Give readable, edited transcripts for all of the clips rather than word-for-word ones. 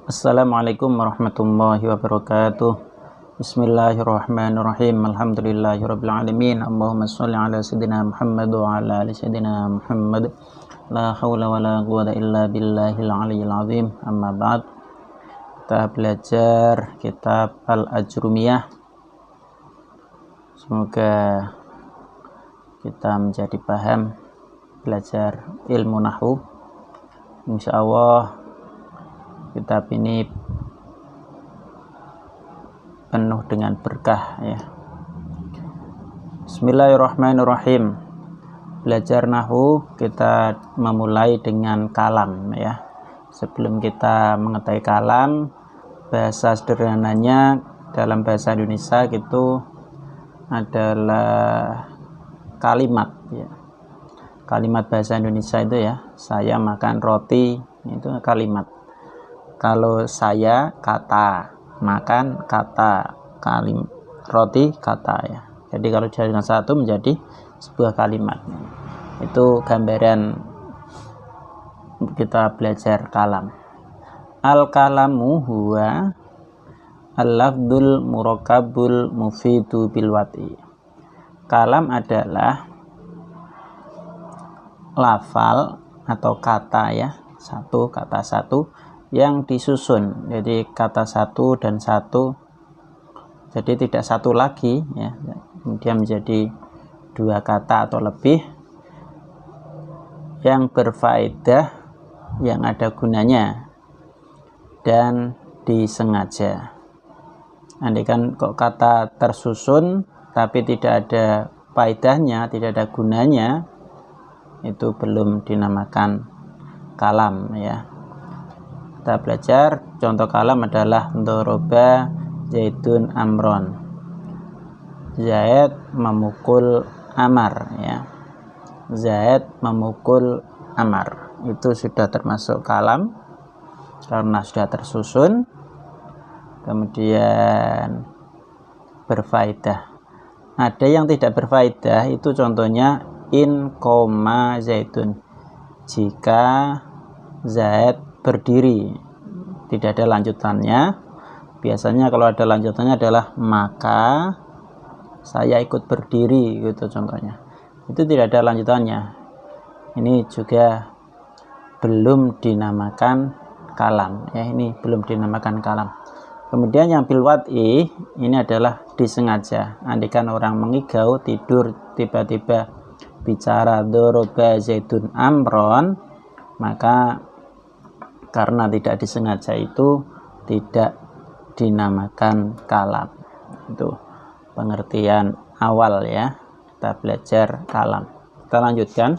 Assalamualaikum warahmatullahi wabarakatuh. Bismillahirrahmanirrahim. Alhamdulillahirabbil alamin. Allahumma shalli ala sayidina Muhammad wa ala ali sayidina Muhammad. La haula wala quwwata illa billahil aliyyil azim. Amma ba'd. Kita belajar kitab Al-Ajrumiyah. Semoga kita menjadi paham belajar ilmu nahwu. Insyaallah kitab ini penuh dengan berkah ya. Bismillahirrahmanirrahim. Belajar nahwu kita memulai dengan kalam ya. Sebelum kita mengetahui kalam, bahasa sederhananya dalam bahasa Indonesia itu adalah kalimat ya. Kalimat bahasa Indonesia itu ya, saya makan roti, itu kalimat. Kalau saya kata, makan kata, roti kata ya. Jadi kalau dijadikan satu menjadi sebuah kalimat. Itu gambaran kita belajar kalam. Al-kalamu huwa al-lafdul murakkabul mufidu bil wati. Kalam adalah lafal atau kata ya, kata satu yang disusun, jadi kata satu dan satu, jadi tidak satu lagi ya, kemudian menjadi dua kata atau lebih yang berfaedah, yang ada gunanya dan disengaja. Andaikan kok kata tersusun tapi tidak ada faedahnya, tidak ada gunanya, itu belum dinamakan kalam ya. Kita belajar contoh kalam adalah doroba Zaidun Amron. Zaid memukul Amar ya. Zaid memukul Amar. Itu sudah termasuk kalam karena sudah tersusun, kemudian berfaedah. Ada yang tidak berfaedah, itu contohnya in koma Zaidun. Jika Zaid berdiri, tidak ada lanjutannya. Biasanya kalau ada lanjutannya adalah maka saya ikut berdiri, gitu contohnya. Itu tidak ada lanjutannya. Ini juga belum dinamakan kalam ya, ini belum dinamakan kalam. Kemudian yang bil wad'i ini adalah disengaja. Andaikan orang mengigau, tidur, tiba-tiba bicara doroba Zaidun Amron, maka karena tidak disengaja itu tidak dinamakan kalam. Itu pengertian awal ya, kita belajar kalam. Kita lanjutkan.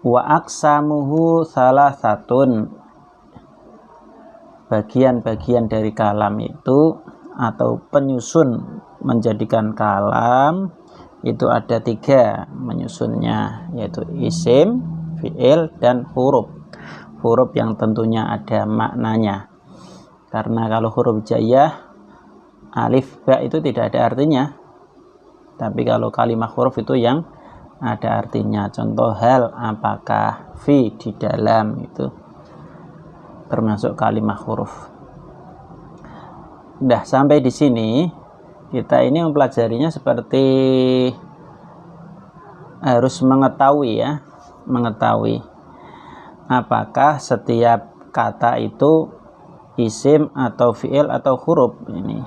Wa aqsamuhu salasatun. Bagian-bagian dari kalam itu atau penyusun menjadikan kalam itu ada tiga menyusunnya, yaitu isim, fi'il, dan huruf. Huruf yang tentunya ada maknanya, karena kalau huruf hijaiyah alif ba itu tidak ada artinya, tapi kalau kalimat huruf itu yang ada artinya. Contoh hal, apakah, fi, di dalam, itu termasuk kalimat huruf. Udah sampai di sini, kita ini mempelajarinya seperti harus mengetahui ya, mengetahui apakah setiap kata itu isim atau fi'il atau huruf. Ini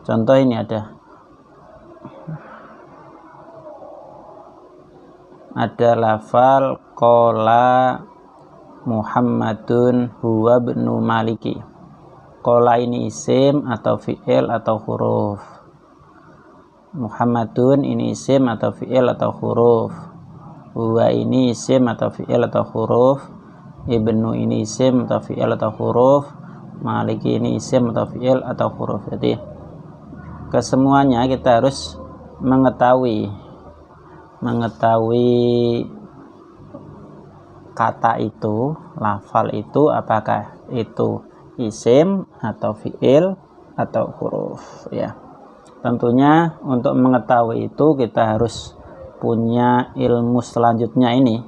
contoh, ini ada lafal qala Muhammadun huwa ibnu Maliki. Qala ini isim atau fi'il atau huruf. Muhammadun ini isim atau fi'il atau huruf. Huwa ini isim atau fi'il atau huruf. Ibnu ini isim atau fi'il atau huruf. Maliki ini isim atau fi'il atau huruf. Jadi kesemuanya kita harus mengetahui kata itu, lafal itu, apakah itu isim atau fi'il atau huruf ya. Tentunya untuk mengetahui itu kita harus punya ilmu selanjutnya ini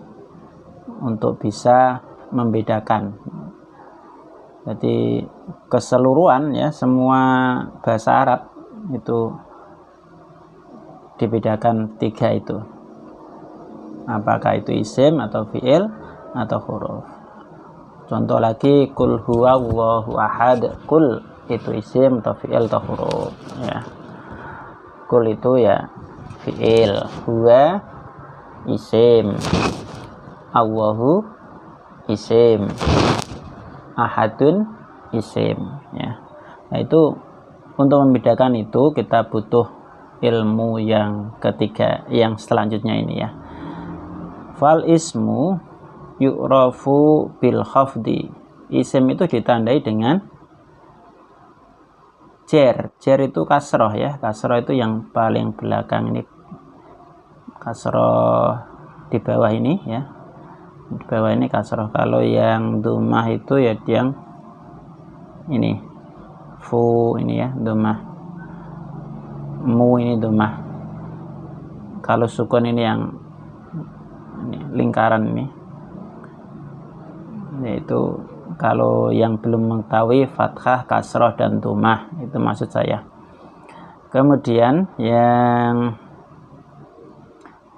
untuk bisa membedakan. Jadi keseluruhan ya, semua bahasa Arab itu dibedakan 3 itu, apakah itu isim atau fi'il atau huruf. Contoh lagi, kul huwa Allahu ahad. Kul itu isim atau fi'il atau huruf ya. Kul itu ya fi'il, huwa isim, Allahu isim, ahadun isim ya. Nah, itu untuk membedakan itu kita butuh ilmu yang ketiga, yang selanjutnya ini ya. Fal ismu yu'rafu bil khafdi. Isim itu ditandai dengan jer. Jer itu kasroh ya. Kasroh itu yang paling belakang ini, kasroh di bawah ini ya. Di bawah ini kasroh. Kalau yang domah itu ya yang ini, fu ini ya, domah. Mu ini domah. Kalau sukun ini yang ini, lingkaran ini, yaitu kalau yang belum mengetahui fathah, kasroh, dan domah, itu maksud saya. Kemudian yang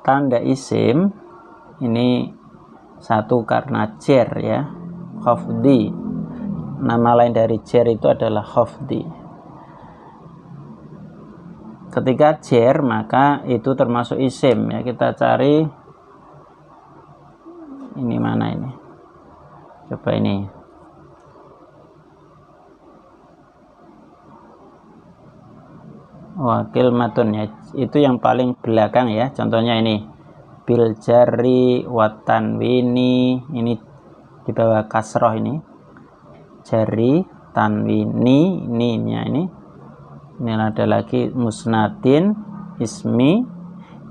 tanda isim ini satu karena jer ya, khafdi. Nama lain dari jer itu adalah khafdi. Ketika jer maka itu termasuk isim ya. Kita cari ini mana ini, coba ini, wakil matun ya, itu yang paling belakang ya. Contohnya ini bil jari watan wini, ini di bawah kasroh ini, jari tanwini ini ada lagi musnadin ismi,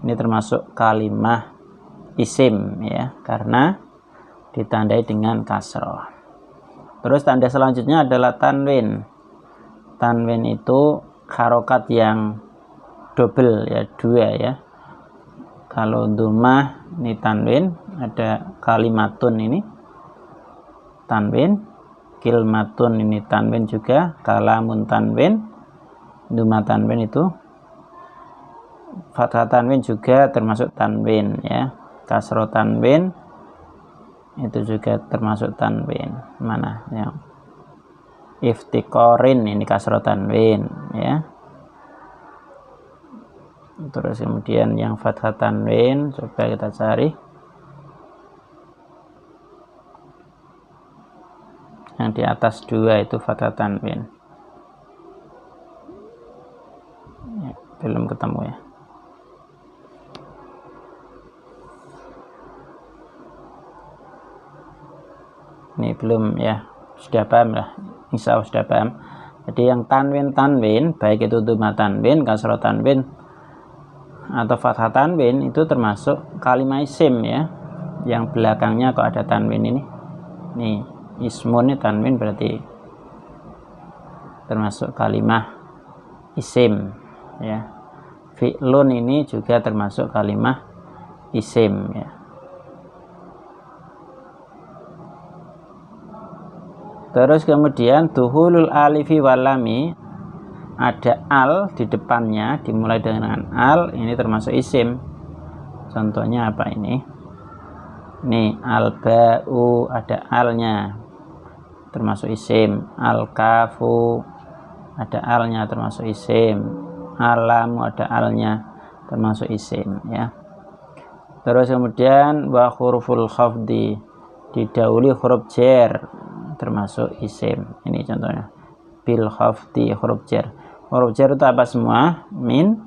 ini termasuk kalimah isim ya, karena ditandai dengan kasroh. Terus tanda selanjutnya adalah tanwin. Tanwin itu harokat yang double ya, 2 ya. Kalau domah ini tanwin, ada kalimatun ini tanwin, kilmatun ini tanwin juga, kalamun tanwin, domah tanwin itu, fathah tanwin juga termasuk tanwin ya, kasroh tanwin itu juga termasuk tanwin. Mana yang iftikorin ini kasroh tanwin ya. Terus kemudian yang fathah tanwin, coba kita cari yang di atas 2 itu fathah tanwin ya, belum ketemu ya. Ini belum ya, sudah paham lah, insya Allah sudah paham. Jadi yang tanwin baik itu domah tanwin, kasroh tanwin atau fathah tanwin itu termasuk kalimah isim ya. Yang belakangnya kok ada tanwin ini, nih ismun ini tanwin berarti termasuk kalimah isim ya. Fi'lun ini juga termasuk kalimah isim ya. Terus kemudian duhulul alifi walami, ada al di depannya, dimulai dengan al, ini termasuk isim. Contohnya apa ini? Ini al-ba'u, ada alnya, termasuk isim. Al-kafu, ada alnya, termasuk isim. Alamu, ada alnya, termasuk isim ya. Terus kemudian wa huruful khafdi, didahului huruf jer, termasuk isim. Ini contohnya bil khafdi, huruf jer. Huruf jer itu apa semua? Min,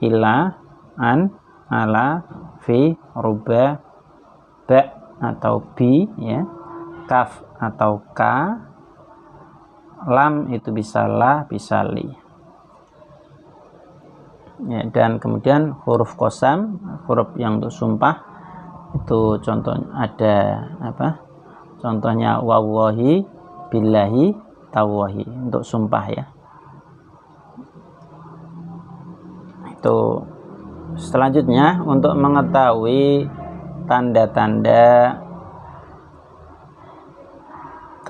ila, an, ala, fi, ruba, ba atau bi ya, kaf atau ka, lam itu bisa la, bisa li ya. Dan kemudian huruf qasam, huruf yang untuk sumpah, itu contohnya ada apa? Contohnya wallahi, billahi, tawahi, untuk sumpah ya. Itu selanjutnya untuk mengetahui tanda-tanda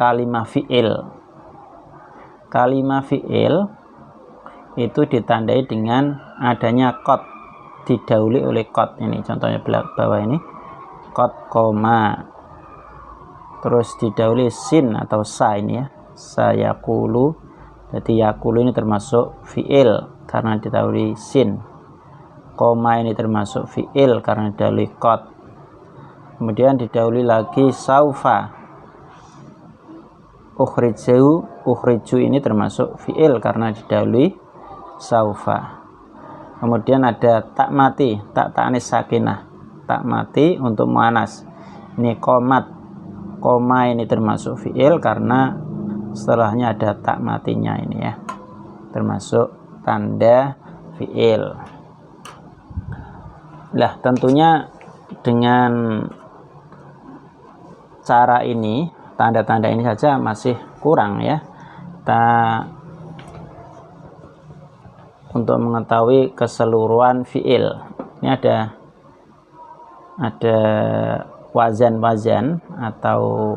kalimah fi'il. Kalimah fi'il itu ditandai dengan adanya qad, didahului oleh qad. Ini contohnya bawah ini, qad koma, terus didahului sin atau sa ini ya, sayaqulu. Jadi yaqulu ini termasuk fi'il karena didahului sin. Koma ini termasuk fi'il karena didahului qad. Kemudian didahului lagi saufa. Ukhriju ini termasuk fi'il karena didahului saufa. Kemudian ada tak mati, tak ta'anis sakinah, tak mati untuk muannas. Ini qomat. Koma ini termasuk fi'il karena setelahnya ada tak matinya ini ya, termasuk tanda fi'il. Lah tentunya dengan cara ini, tanda-tanda ini saja masih kurang ya. Kita untuk mengetahui keseluruhan fi'il, ini ada wazan-wazan atau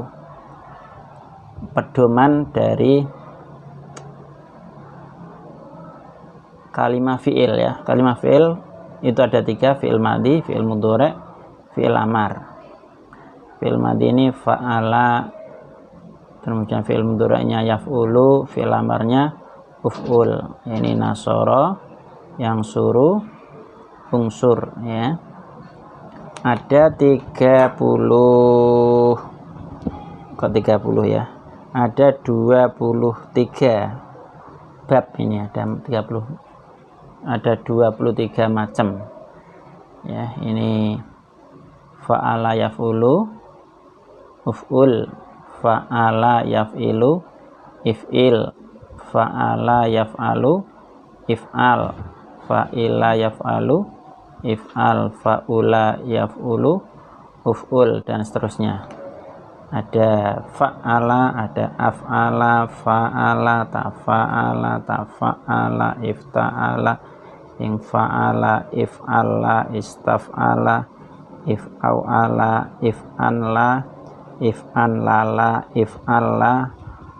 pedoman dari kalimah fi'il ya. Kalimah fi'il itu ada 3, fi'il madhi, fi'il mudhari', fi'il amar. Fi'il madhi ini fa'ala, kemudian fi'il mudhari'nya yaf'ulu, fi'il amarnya uf'ul. Ini nasoro, yang suruh, unsur ya. Ada 30, kok 30 ya, ada 23 bab ini, ada 23 macam ya. Ini fa'ala yaf'ulu, uf'ul, fa'ala yaf'ilu, if'il, fa'ala yaf'alu, if'al, fa'ila yaf'alu, if'al, fa'ula yaf'ulu, uf'ul, dan seterusnya. Ada fa'ala, ada af'ala, fa'ala, tafa'ala, tafa'ala, ifta'ala, infa'ala, if'ala, istaf'ala, if'aw'ala, if'anla, if'anlala, if'alla,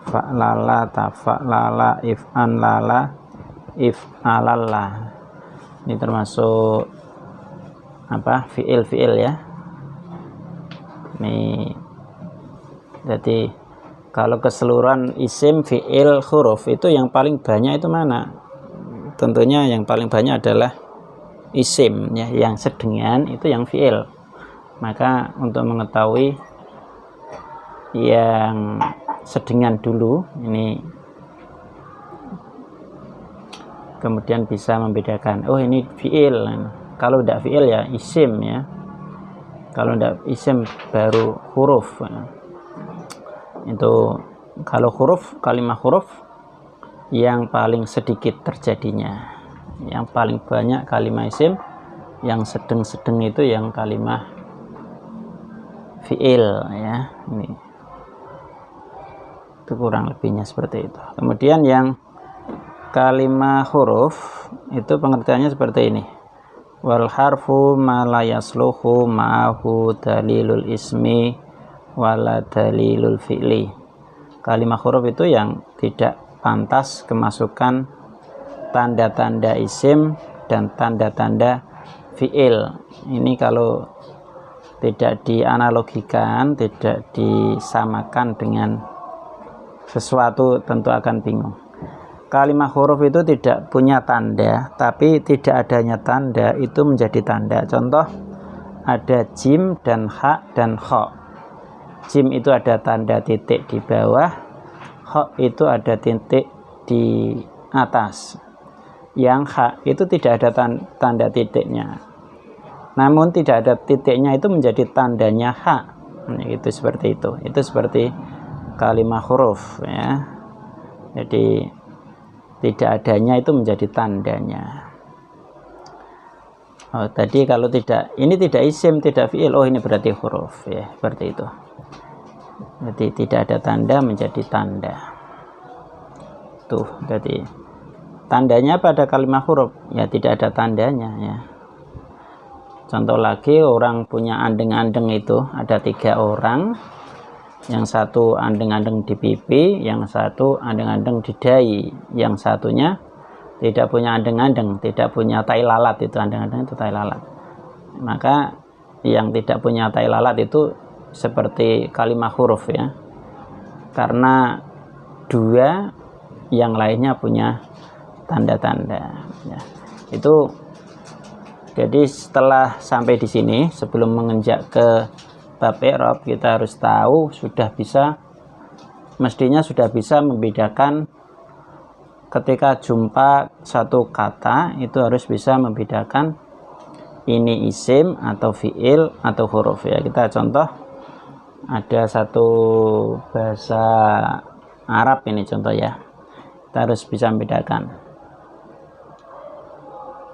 fa'lala, tafa'lala, if'anlala, if'alalla. Ini termasuk apa? Fi'il ya. Ini jadi kalau keseluruhan isim, fi'il, huruf itu yang paling banyak itu mana? Tentunya yang paling banyak adalah isim ya, yang sedengan itu yang fi'il. Maka untuk mengetahui yang sedengan dulu ini, kemudian bisa membedakan, oh ini fi'il. Kalau tidak fi'il ya isim ya. Kalau tidak isim baru huruf. Itu kalau huruf, kalimah huruf yang paling sedikit terjadinya. Yang paling banyak kalimah isim, yang sedang-sedang itu yang kalimah fi'il ya. Ini itu kurang lebihnya seperti itu. Kemudian yang kalimah huruf itu pengertiannya seperti ini. Wal harfu ma la yasluhu ma'ahu dalilul ismi wala dalilul fi'li. Kalimah huruf itu yang tidak pantas kemasukan tanda-tanda isim dan tanda-tanda fi'il. Ini kalau tidak dianalogikan, tidak disamakan dengan sesuatu tentu akan bingung. Kalimah huruf itu tidak punya tanda, tapi tidak adanya tanda itu menjadi tanda. Contoh, ada jim dan ha dan kho. Jim itu ada tanda titik di bawah, kho itu ada titik di atas. Yang ha itu tidak ada tanda titiknya. Namun tidak ada titiknya itu menjadi tandanya ha. Itu seperti itu. Itu seperti kalimah huruf ya. Jadi tidak adanya itu menjadi tandanya. Oh, tadi kalau tidak, ini tidak isim, tidak fi'il, oh ini berarti huruf ya, seperti itu. Jadi tidak ada tanda menjadi tanda. Tuh, jadi tandanya pada kalimah huruf ya tidak ada tandanya ya. Contoh lagi, orang punya andeng-andeng itu ada 3 orang. yang satu andeng-andeng di pipi, yang satu andeng-andeng di dahi, yang satunya tidak punya andeng-andeng, tidak punya tai lalat. Itu andeng-andeng itu tai lalat. Maka yang tidak punya tai lalat itu seperti kalimah huruf ya, karena dua yang lainnya punya tanda-tanda ya. Itu jadi setelah sampai di sini, sebelum menginjak ke bab i'rab, kita harus tahu mestinya sudah bisa membedakan ketika jumpa satu kata, itu harus bisa membedakan ini isim atau fi'il atau huruf ya. Kita contoh, ada satu bahasa Arab ini contoh ya, kita harus bisa membedakan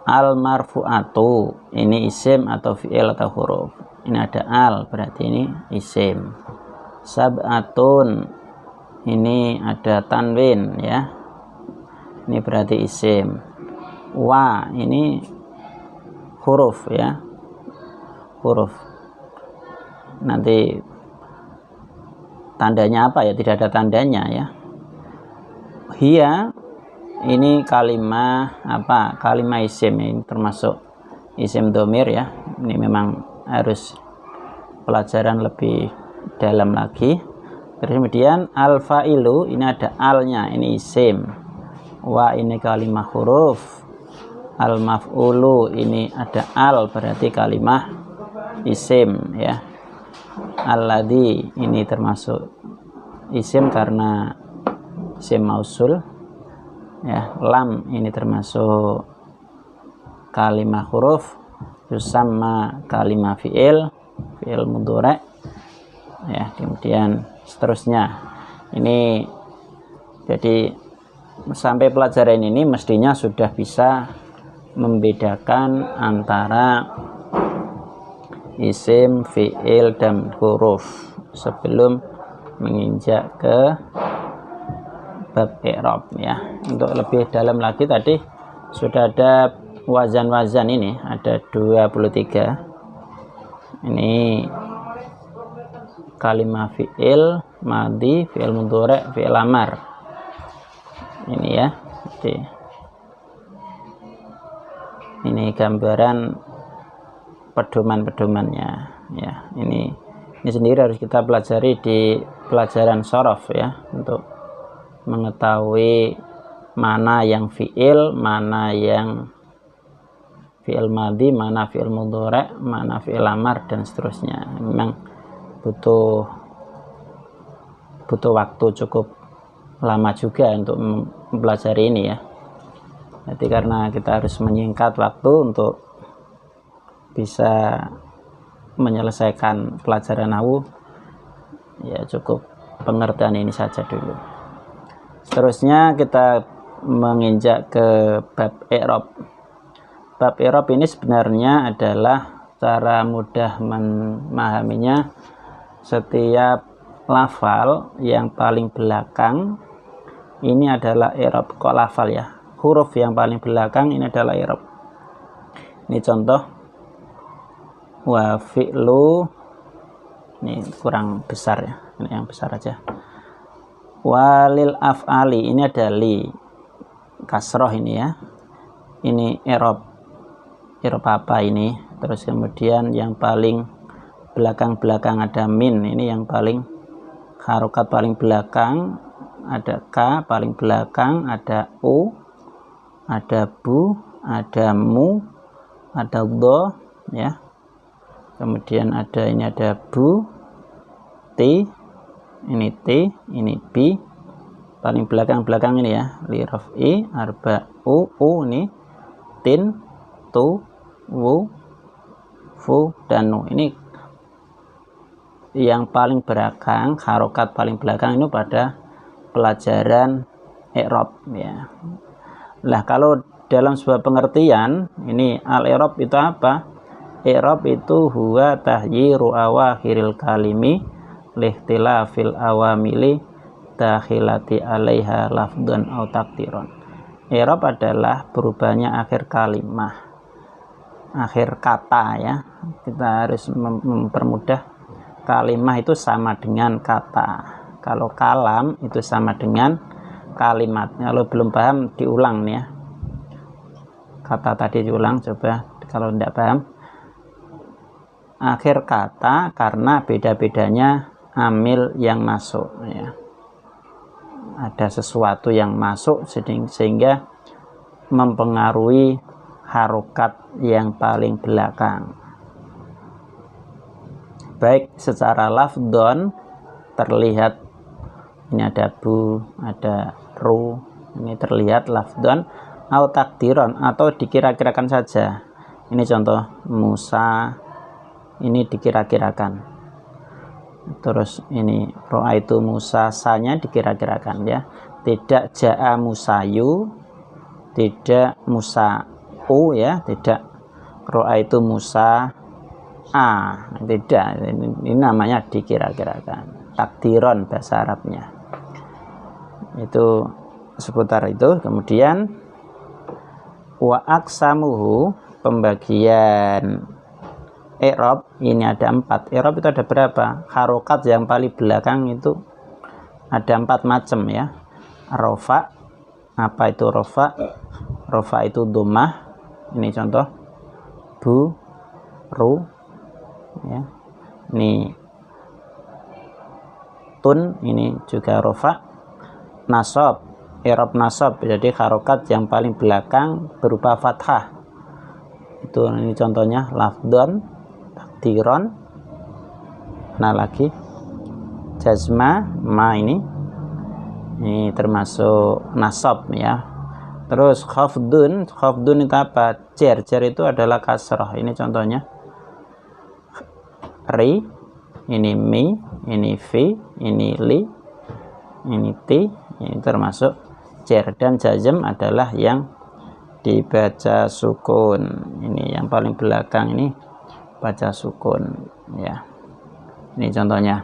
al marfu'atu ini isim atau fi'il atau huruf. Ini ada al, berarti ini isim. Sab'atun ini ada tanwin ya, ini berarti isim. Wa ini huruf ya, huruf. Nanti tandanya apa ya, tidak ada tandanya ya. Hiya ini kalimah apa, kalimah isim, ini termasuk isim domir ya. Ini memang harus pelajaran lebih dalam lagi. Kemudian al fa'ilu ini ada alnya, ini isim. Wa ini kalimah huruf. Al maf'ulu ini ada al, berarti kalimah isim ya. Alladzi ini termasuk isim karena isim mausul ya. Lam ini termasuk kalimah huruf, yusamma kalimah fi'il mudhari ya. Kemudian seterusnya. Ini jadi sampai pelajaran ini mestinya sudah bisa membedakan antara isim, fi'il dan huruf sebelum menginjak ke bab i'rab ya. Untuk lebih dalam lagi, tadi sudah ada wazan-wazan, ini ada 23. Ini kalimah fi'il madhi, fi'il mudhari, fi'il amar. Ini ya. Jadi ini gambaran pedoman-pedomannya ya. Ini sendiri harus kita pelajari di pelajaran shorof ya, untuk mengetahui mana yang fi'il, mana yang fi'il madhi, mana fi'il mudhari, mana fi'il amar dan seterusnya. Memang butuh waktu cukup lama juga untuk mempelajari ini ya. Jadi karena kita harus menyingkat waktu untuk bisa menyelesaikan pelajaran nahwu ya, cukup pengertian ini saja dulu. Seterusnya kita menginjak ke bab i'rab. Bab i'rab ini sebenarnya adalah cara mudah memahaminya. Setiap lafal yang paling belakang ini adalah i'rab. Kok lafal ya? Huruf yang paling belakang ini adalah i'rab. Ini contoh, wa fi'lu, ini kurang besar ya, ini yang besar aja. Walil af'ali ini ada li kasroh ini ya. Ini i'rab apa ini? Terus kemudian yang paling belakang ada min, ini yang paling harokat paling belakang, ada ka paling belakang, ada u, ada bu, ada mu, ada do ya. Kemudian ini ada bu, t, ini t, ini b. Paling belakang ini ya, li raf'i, arba u ini tin, tu, wu, fu dan nu. Ini yang paling belakang, harokat paling belakang ini pada pelajaran i'rab ya. Nah, kalau dalam sebuah pengertian ini al-i'rab itu apa? I'rab itu huwa tahyiru awakhiril kalimi lihtilafil awamili dakhilati alaiha lafdhan au takdiron. I'rab adalah berubahnya akhir kalimah, akhir kata ya. Kita harus mempermudah kalimah itu sama dengan kata. Kalau kalam itu sama dengan kalimat. Kalau belum paham diulang nih ya. Kata tadi diulang, coba kalau tidak paham. Akhir kata karena beda-bedanya amil yang masuk ya. Ada sesuatu yang masuk sehingga mempengaruhi harokat yang paling belakang. Baik secara lafdon terlihat ini ada bu, ada ru, ini terlihat lafdon, atau takdiron atau dikira-kirakan saja. Ini contoh Musa, ini dikira-kirakan. Terus ini roa itu Musa, sanya dikira-kirakan ya. Tidak ja'a Musayu, tidak Musa u ya, tidak roa itu Musa a, tidak. Ini namanya dikira-kirakan. Takdiron bahasa Arabnya. Itu seputar itu. Kemudian wa aksamuhu, pembagian i'rab ini ada 4. I'rab itu ada berapa? Harokat yang paling belakang itu ada 4 macam ya. Rofa, apa itu rofa? Rofa itu dhammah. Ini contoh bu, ru ya. Ini tun, ini juga rofa. Nasab, i'rab nasab, jadi harokat yang paling belakang berupa fathah. Itu ini contohnya lafdon, takdiron, nah lagi jazma, ma ini termasuk nasab ya. Terus khafdun, khafdun itu apa? Jar, jar itu adalah kasrah. Ini contohnya ri, ini mi, ini fi, ini li, ini ti, ini termasuk jar. Dan jazm adalah yang dibaca sukun. Ini yang paling belakang ini baca sukun ya. Ini contohnya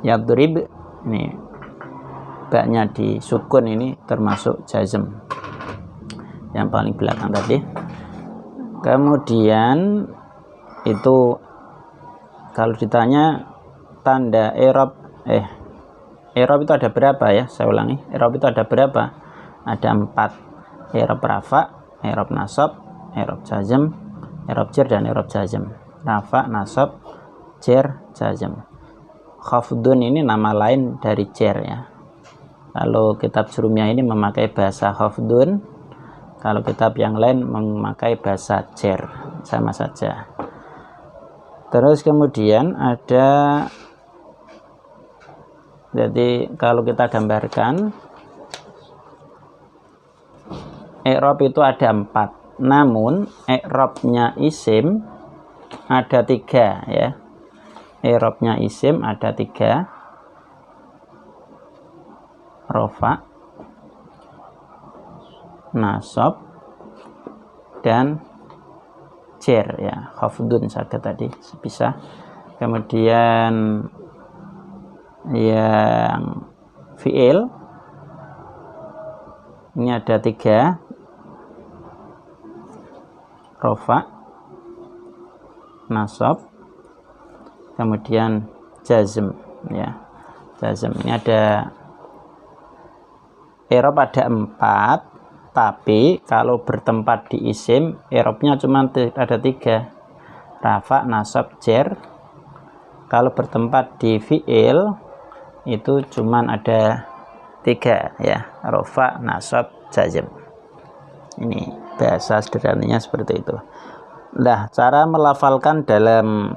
yadrib, ini baknya di sukun, ini termasuk jazm yang paling belakang tadi. Kemudian itu kalau ditanya tanda i'rab i'rab itu ada berapa ya, saya ulangi, i'rab itu ada berapa? Ada 4. I'rab rafa, i'rab nasab, i'rab jazm, i'rab jar, dan i'rab jazm. Rafa, nasab, jar, jazm. Khafdun ini nama lain dari jar ya. Kalau kitab Jurumiyah ini memakai bahasa khafdun, kalau kitab yang lain memakai bahasa jar, sama saja. Terus kemudian ada, jadi kalau kita gambarkan i'rab itu ada 4, namun i'rabnya isim ada 3 ya. I'rabnya isim ada 3, rofa, nasab, dan jar ya. Khafdun saja tadi bisa. Kemudian yang fi'il ini ada 3, rofa, nasab, kemudian jazm ya. Jazm ini ada i'rab ada 4, tapi kalau bertempat di isim i'rabnya cuma ada 3, rafa, nasab, jar. Kalau bertempat di fi'il itu cuma ada 3 ya, rafa, nasab, jazm. Ini bahasa sederhananya seperti itu. Nah, cara melafalkan dalam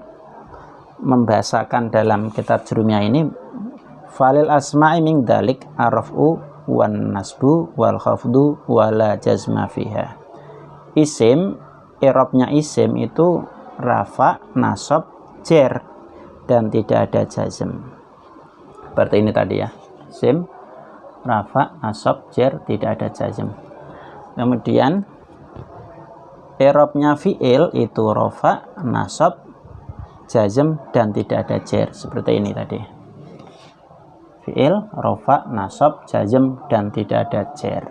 membahasakan dalam kitab Jurumiyah ini, falil asma'i min dalik araf'u wan nasbu wal khafdu wala jazma fiha. Isim, i'rabnya isim itu rafa, nasab, jar, dan tidak ada jazm. Seperti ini tadi ya. Isim, rafa, nasab, jar, tidak ada jazm. Kemudian i'rabnya fi'il itu rafa, nasab, jazm, dan tidak ada jar. Seperti ini tadi. Fi'il, rofa, nasab, jazm, dan tidak ada jar.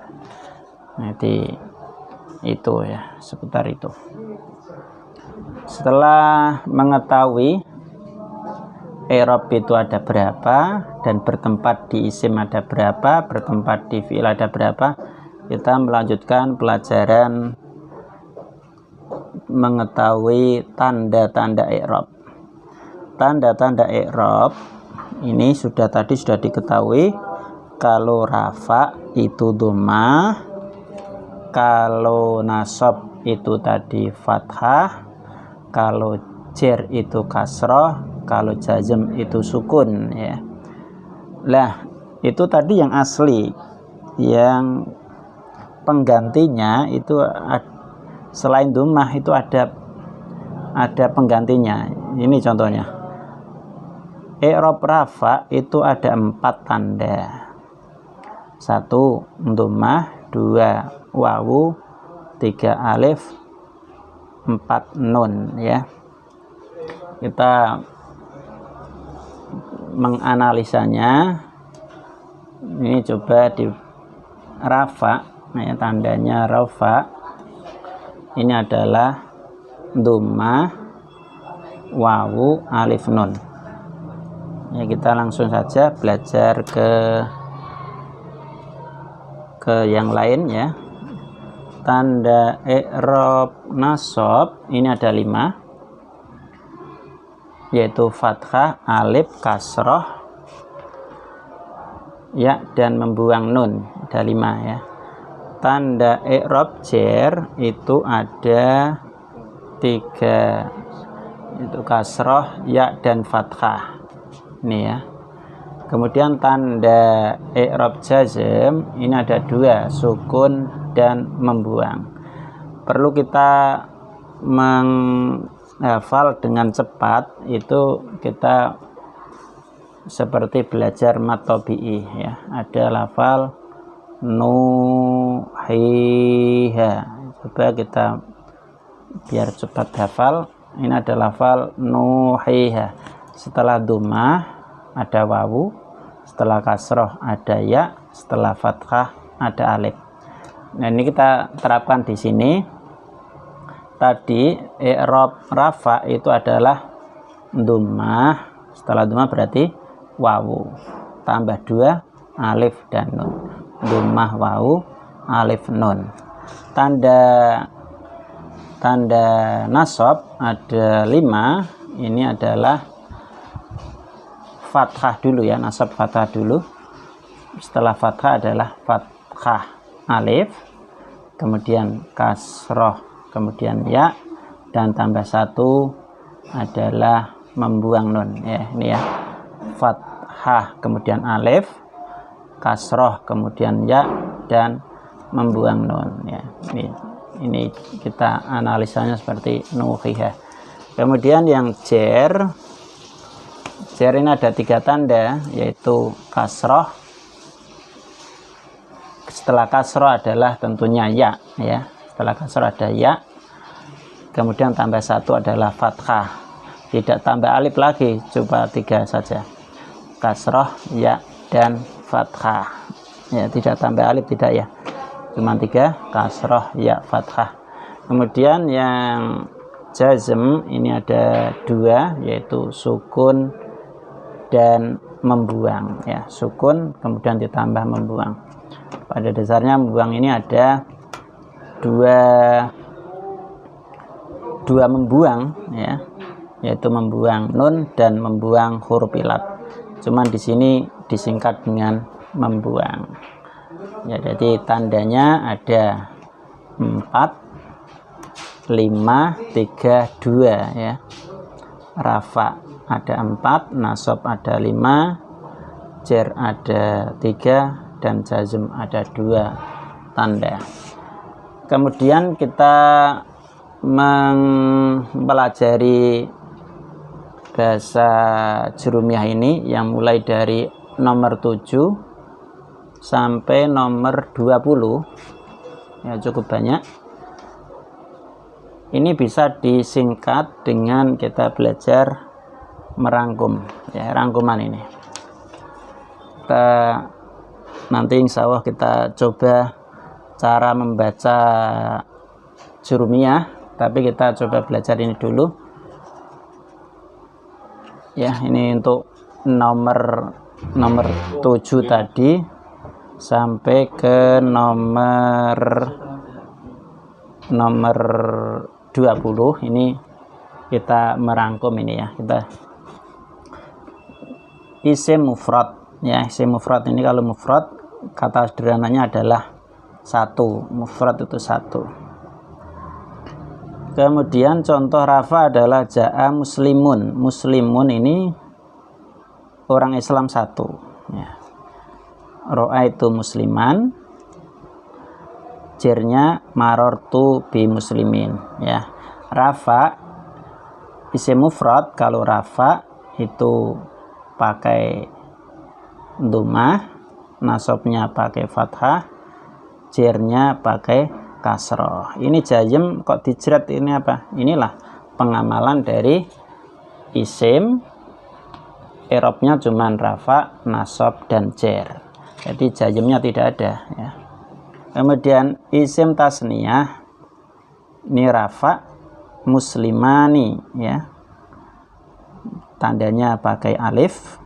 Nanti itu ya, seputar itu. Setelah mengetahui i'rab itu ada berapa, dan bertempat di isim ada berapa, bertempat di fi'il ada berapa. Kita melanjutkan pelajaran mengetahui tanda-tanda i'rab. Tanda-tanda i'rab ini tadi sudah diketahui. Kalau rafa itu dhammah, kalau nasab itu tadi fathah, kalau jer itu kasroh, kalau jazm itu sukun, ya. Lah, itu tadi yang asli. Yang penggantinya itu selain dhammah itu ada penggantinya. Ini contohnya. I'rab rafa itu ada 4 tanda. 1 dhammah, 2 wawu, 3 alif, 4 nun, ya. Kita menganalisanya. Ini coba di rafa, ya, tandanya rafa ini adalah dhammah, wawu, alif, nun. Ya, kita langsung saja belajar ke yang lain, ya. Tanda i'rab nasab ini ada 5, yaitu fathah, alif, kasroh, ya, dan membuang nun. Ada 5, ya. Tanda i'rab jer itu ada 3, itu kasroh, ya, dan fathah. Ini, ya. Kemudian tanda i'rab jazm ini ada 2, sukun dan membuang. Perlu kita menghafal dengan cepat. Itu kita seperti belajar mat tabi'i, ya. Ada lafal nuhiha. Coba kita biar cepat hafal. Ini ada lafal nuhiha. Setelah dhammah ada wawu, setelah kasroh ada ya, setelah fathah ada alif. Nah, ini kita terapkan di sini. Tadi i'rab rafa itu adalah dhammah, setelah dhammah berarti wawu tambah 2 alif dan nun. Dhammah, wawu, alif, nun. Tanda nasab ada 5. Ini adalah fathah dulu, ya, nasab fathah dulu. Setelah fathah adalah fathah alif, kemudian kasroh, kemudian ya, dan tambah 1 adalah membuang nun, ya. Ini, ya, fathah kemudian alif, kasroh kemudian ya, dan membuang nun, ya. Ini kita analisanya seperti nuhiha. Kemudian yang jer ini ada 3 tanda, yaitu kasroh. Setelah kasroh adalah tentunya ya, ya. Setelah kasroh ada ya. Kemudian tambah 1 adalah fathah. Tidak tambah alif lagi, coba 3 saja. Kasroh, ya, dan fathah. Ya, tidak tambah alif, tidak, ya. Cuma 3, kasroh, ya, fathah. Kemudian yang jazm ini ada 2, yaitu sukun dan membuang, ya. Sukun kemudian ditambah membuang. Pada dasarnya membuang ini ada dua membuang, ya, yaitu membuang nun dan membuang huruf ilat. Cuman di sini disingkat dengan membuang, ya. Jadi tandanya ada 4, 5, 3, 2, ya. Rafa ada 4, nasab ada 5, jer ada 3, dan jazm ada 2 tanda. Kemudian kita mempelajari bahasa jurumiyah ini yang mulai dari nomor 7 sampai nomor 20, ya, cukup banyak. Ini bisa disingkat dengan kita belajar merangkum, ya, rangkuman ini. Nanti insya Allah kita coba cara membaca jurumiyah, tapi kita coba belajar ini dulu. ya. Ini untuk nomor 7 tadi sampai ke nomor 20. Ini kita merangkum ini ya, kita isim mufrad ya. Isim mufrad ini kalau mufrad kata sederhananya adalah satu, mufrad itu satu. Kemudian contoh rafa adalah ja'a muslimun. Muslimun ini orang Islam satu ya. Ro'a itu musliman, jernya marortu bi muslimin ya. Rafa isim mufrad, kalau rafa itu pakai dhammah, nasabnya pakai fathah, jernya pakai kasroh. Ini jazm kok dijrat, ini apa? Inilah pengamalan dari isim, i'rabnya cuman rafa, nasab dan jer. Jadi jazmnya tidak ada ya. Kemudian isim tasniyah ini rafa muslimani ya. Tandanya pakai alif.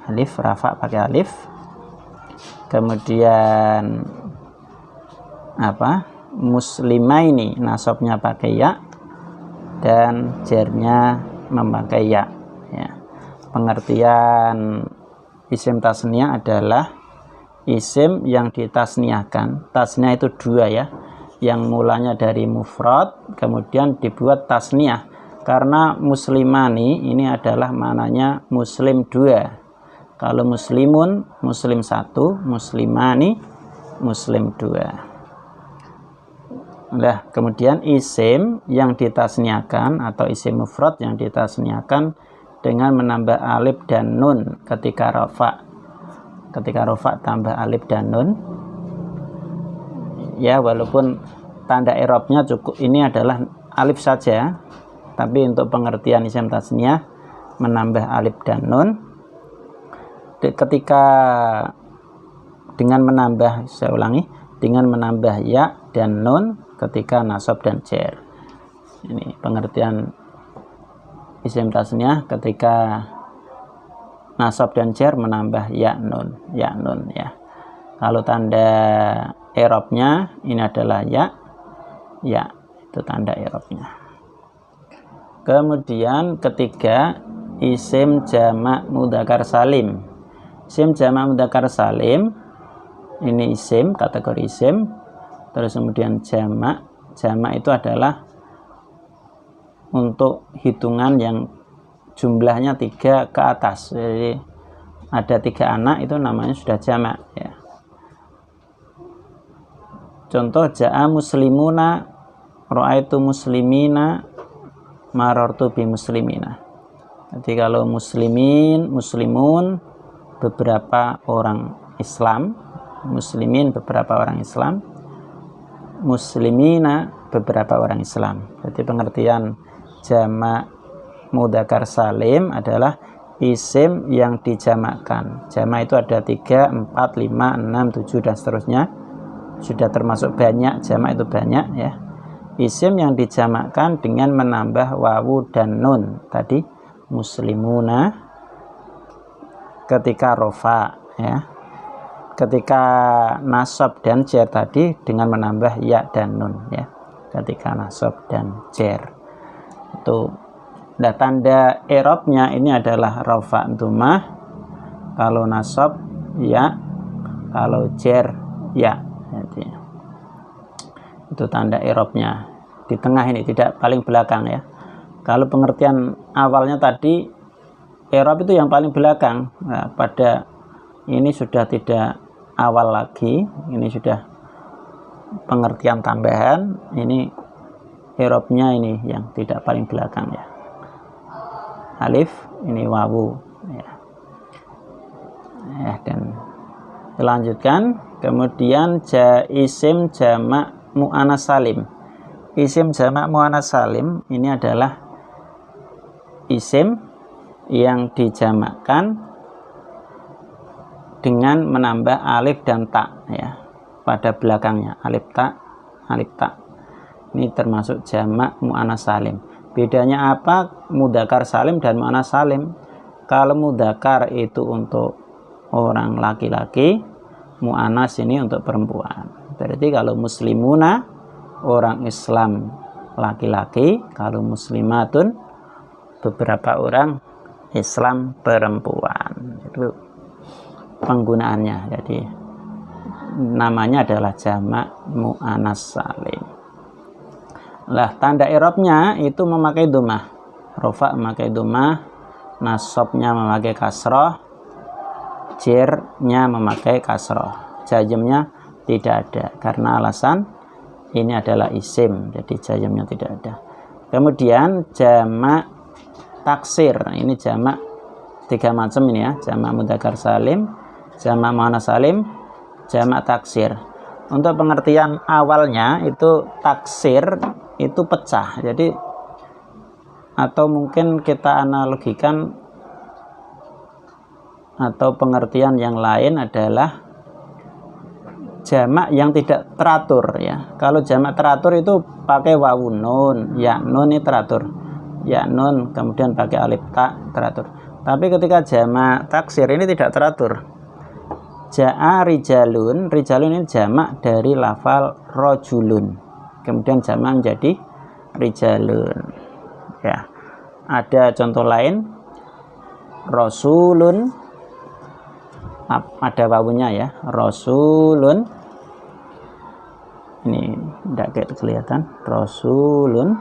Alif, rafa pakai alif. Kemudian apa? Muslimaini, nasabnya pakai ya dan jernya memakai ya. Pengertian isim tasniyah adalah isim yang ditasniyahkan. Tasniyah itu dua ya, yang mulanya dari mufrad kemudian dibuat tasniyah, karena muslimani ini adalah maknanya muslim dua. Kalau muslimun muslim satu, muslimani muslim dua. Nah, kemudian isim yang ditasniyahkan atau isim mufrad yang ditasniyahkan dengan menambah alif dan nun ketika rafa. Ketika rafa tambah alif dan nun ya, walaupun tanda i'rabnya cukup ini adalah alif saja, tapi untuk pengertian isim tasniyah menambah alif dan nun. Ketika dengan menambah, saya ulangi, dengan menambah ya dan nun ketika nasab dan jer. Ini pengertian isim tasniyah ketika nasab dan jer menambah ya nun ya. Kalau tanda i'rabnya ini adalah ya, itu tanda i'rabnya. Kemudian ketiga, isim jamak mudzakkar salim. Isim jamak mudzakkar salim ini isim, kategori isim. Terus kemudian jamak itu adalah untuk hitungan yang jumlahnya 3 ke atas. Jadi ada 3 anak itu namanya sudah jamak ya. Contoh ja'a muslimuna, ra'aitu muslimina, marartu bi muslimina. Jadi kalau muslimin, muslimun beberapa orang Islam, muslimin beberapa orang Islam, muslimina beberapa orang Islam. Jadi pengertian jamak mudzakkar salim adalah isim yang dijamakkan. Jamak itu ada 3, 4, 5, 6, 7 dan seterusnya. Sudah termasuk banyak, jamak itu banyak ya. Isim yang dijamakkan dengan menambah wawu dan nun tadi, muslimuna ketika rofa ya. Ketika nasab dan jer tadi dengan menambah ya dan nun ya. Ketika nasab dan jer. Itu. Nah, tanda i'rabnya ini adalah rafa dhammah, kalau nasab ya, kalau jer ya. Jadi, itu tanda i'rabnya di tengah ini, tidak paling belakang ya. Kalau pengertian awalnya tadi i'rab itu yang paling belakang. Nah, pada ini sudah tidak awal lagi, ini sudah pengertian tambahan. Ini i'rabnya ini yang tidak paling belakang ya. Alif ini wawu ya. Dan dilanjutkan, kemudian isim jamak muannas salim. Isim jamak muannas salim ini adalah isim yang dijamakkan dengan menambah alif dan ta ya pada belakangnya, alif ta. Ini termasuk jamak muannas salim. Bedanya apa mudzakkar salim dan muannas salim? Kalau mudzakkar itu untuk orang laki-laki, muannas ini untuk perempuan. Berarti kalau muslimuna orang Islam laki-laki, kalau muslimatun beberapa orang Islam perempuan. Itu penggunaannya. Jadi namanya adalah jamak muannas salim. Lah tanda i'rabnya itu memakai dhammah. Rafa memakai dhammah, nasabnya memakai kasrah, jirnya memakai kasrah. Jazmnya tidak ada karena alasan ini adalah isim, jadi jazmnya tidak ada. Kemudian jamak taksir, ini jamak 3 macam ini ya, jamak mudzakkar salim, jamak muannas salim, jamak taksir. Untuk pengertian awalnya itu taksir itu pecah. Jadi atau mungkin kita analogikan atau pengertian yang lain adalah jamak yang tidak teratur ya. Kalau jamak teratur itu pakai wawun nun, ya nun ini teratur. Ya nun kemudian pakai alif ta teratur. Tapi ketika jamak taksir ini tidak teratur. Ja'a rijalun, rijalun ini jamak dari lafal rojulun. Kemudian jamak menjadi rijalun. Ya. Ada contoh lain. Rasulun, ada wawunya ya. Rasulun. Ini tidak kelihatan. Rasulun.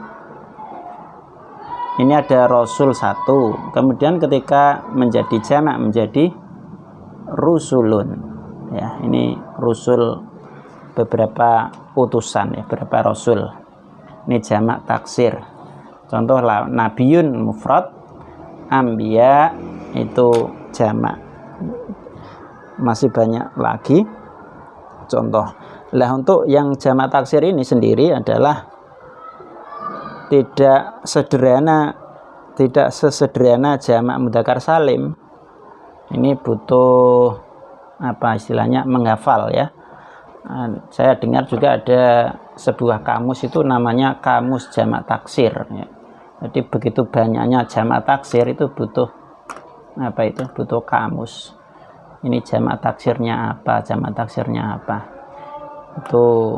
Ini ada rasul 1. Kemudian ketika menjadi jamak menjadi rusulun. Ya, ini rusul beberapa utusan ya, beberapa rasul. Ini jamak taksir. Contoh nabiyun mufrad, anbiya itu jamak. Masih banyak lagi contoh. Lah untuk yang jamak taksir ini sendiri adalah tidak sesederhana jamak mudzakkar salim. Ini butuh apa istilahnya menghafal ya. Saya dengar juga ada sebuah kamus itu namanya kamus jamak taksir ya. Jadi begitu banyaknya jamak taksir itu butuh apa itu? Butuh kamus. Ini jamak taksirnya apa? Jamak taksirnya apa? Itu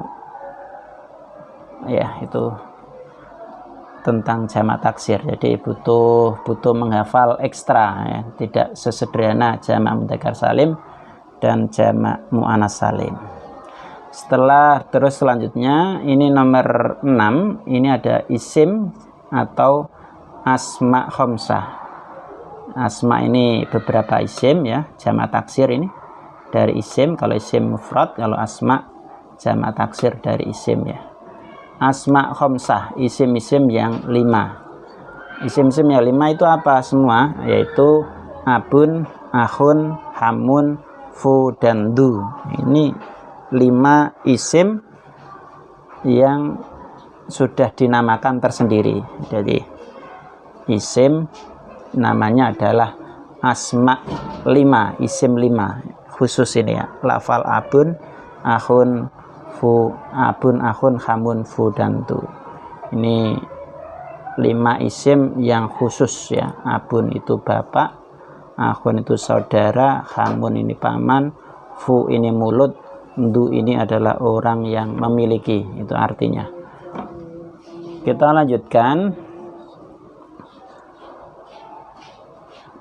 ya itu tentang jamak taksir. Jadi butuh menghafal ekstra ya. Tidak sesederhana jamak mudzakkar salim dan jamak muannas salim. Setelah terus selanjutnya ini nomor 6, ini ada isim atau asma khamsah. Asma ini beberapa isim ya, jamak taksir ini dari isim, kalau isim mufrad, kalau asma jamak taksir dari isim ya. Asma khamsah, isim-isim yang 5. Isim-isim yang 5 itu apa semua? Yaitu abun, akhun, hamun, fu dan du. Ini 5 isim yang sudah dinamakan tersendiri. Jadi isim namanya adalah asma 5, isim 5 khusus ini ya. Lafal abun, akhun, fu, abun, akhun, hamun, fu dan tu. Ini 5 isim yang khusus ya. Abun itu bapak, akhun itu saudara, hamun ini paman, fu ini mulut, du ini adalah orang yang memiliki, itu artinya. Kita lanjutkan.